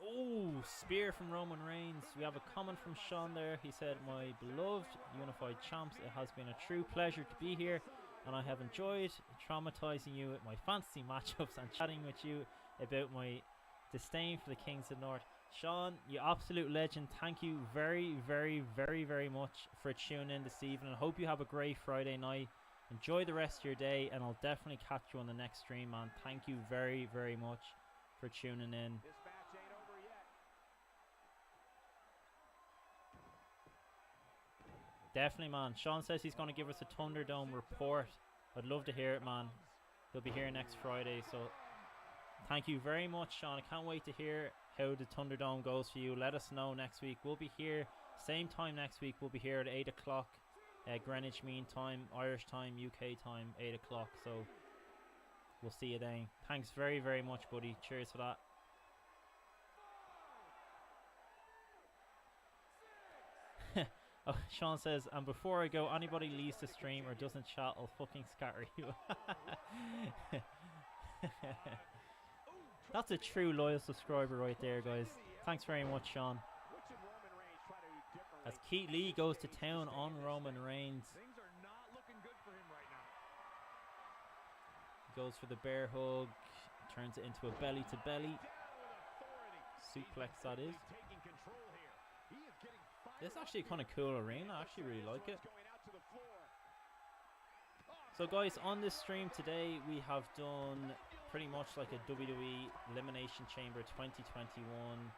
Oh, spear from Roman Reigns. We have a comment from Sean there. He said, "My beloved unified champs, it has been a true pleasure to be here and I have enjoyed traumatizing you with my fantasy matchups and chatting with you about my disdain for the Kings of the North." Sean, you absolute legend. Thank you very, very, very, very much for tuning in this evening. I hope you have a great Friday night. Enjoy the rest of your day and I'll definitely catch you on the next stream, man. Thank you very, very much for tuning in. This match ain't over yet. Definitely, man. Sean says he's going to give us a Thunderdome report. I'd love to hear it, man. He'll be here next Friday, so thank you very much, Sean. I can't wait to hear how the Thunderdome goes for you. Let us know next week. We'll be here, same time next week. We'll be here at 8 o'clock. Greenwich Mean Time, Irish time, UK time, 8 o'clock. So we'll see you then. Thanks very, very much, buddy. Cheers for that. Oh, Sean says, and before I go, anybody leaves the stream or doesn't chat, I'll fucking scatter you. That's a true loyal subscriber right there, guys. Thanks very much, Sean. As Keate Lee goes to town on Roman Reigns. Things are not looking good for him right now. Goes for the bear hug. Turns it into a belly to belly. Suplex, that is. This is actually a kind of cool arena. I actually really like it. So guys, on this stream today we have done pretty much like a WWE Elimination Chamber 2021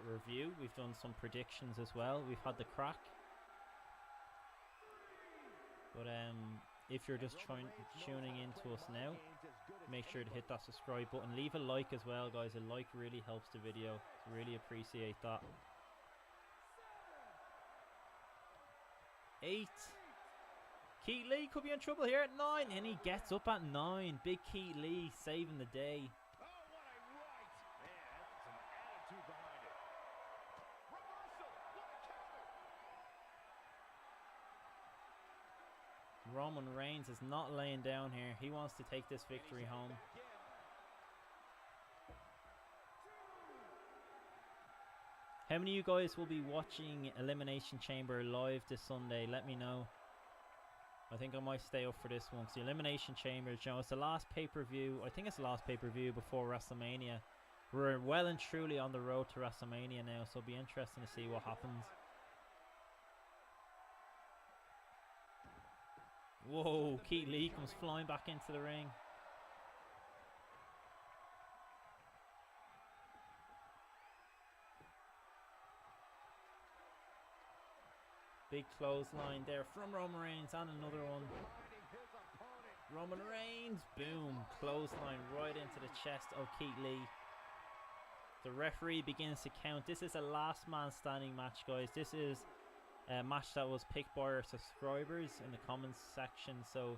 review. We've done some predictions as well. We've had the crack. But if you're just tuning in to us now, make sure to hit that subscribe button. Leave a like as well, guys. A like really helps the video. Really appreciate that. 8. Keate Lee could be in trouble here at 9, and he gets up at 9. Big Keate Lee saving the day. Oh, what a right! Man, that's some attitude behind it. Reversal! What a counter! Roman Reigns is not laying down here. He wants to take this victory home. How many of you guys will be watching Elimination Chamber live this Sunday? Let me know. I think I might stay up for this one. Because the Elimination Chamber, you know, it's the last pay-per-view. I think it's the last pay-per-view before WrestleMania. We're well and truly on the road to WrestleMania now, so it'll be interesting to see what happens. Whoa, Keate Lee comes flying back into the ring. Big clothesline there from Roman Reigns and another one. Roman Reigns, boom, clothesline right into the chest of Keate Lee. The referee begins to count. This is a last man standing match, guys. This is a match that was picked by our subscribers in the comments section, so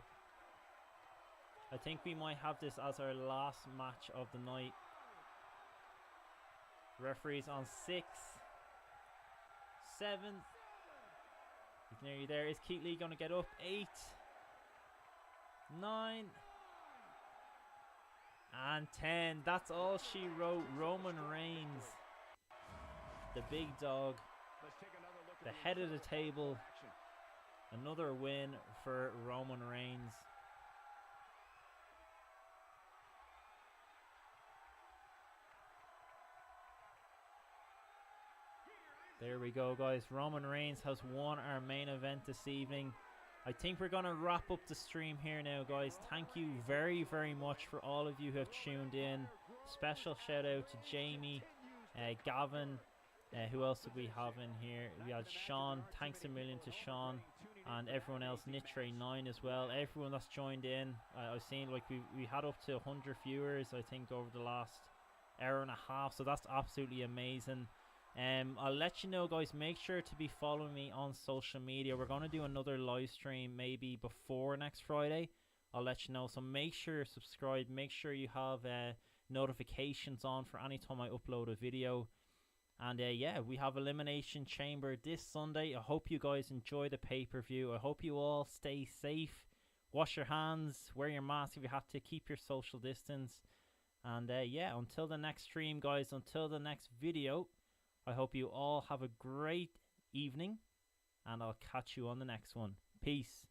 I think we might have this as our last match of the night. Referee's on 6, 7. He's nearly there. Is Keate Lee going to get up? 8, 9, and 10. That's all she wrote. Roman Reigns, the big dog, the head of the table. Another win for Roman Reigns. There we go, guys. Roman Reigns has won our main event this evening. I think we're going to wrap up the stream here now, guys. Thank you very, very much for all of you who have tuned in. Special shout out to Jamie, Gavin, who else did we have in here? We had Sean. Thanks a million to Sean. And everyone else, Nitre9 as well. Everyone that's joined in. I've seen like we had up to 100 viewers, I think, over the last hour and a half. So that's absolutely amazing. I'll let you know, guys. Make sure to be following me on social media. We're going to do another live stream maybe before next Friday. I'll let you know. So make sure you're subscribed. Make sure you have notifications on for any time I upload a video. And yeah, we have Elimination Chamber this Sunday. I hope you guys enjoy the pay-per-view. I hope you all stay safe. Wash your hands. Wear your mask if you have to. Keep your social distance. And yeah, until the next stream, guys. Until the next video. I hope you all have a great evening, and I'll catch you on the next one. Peace.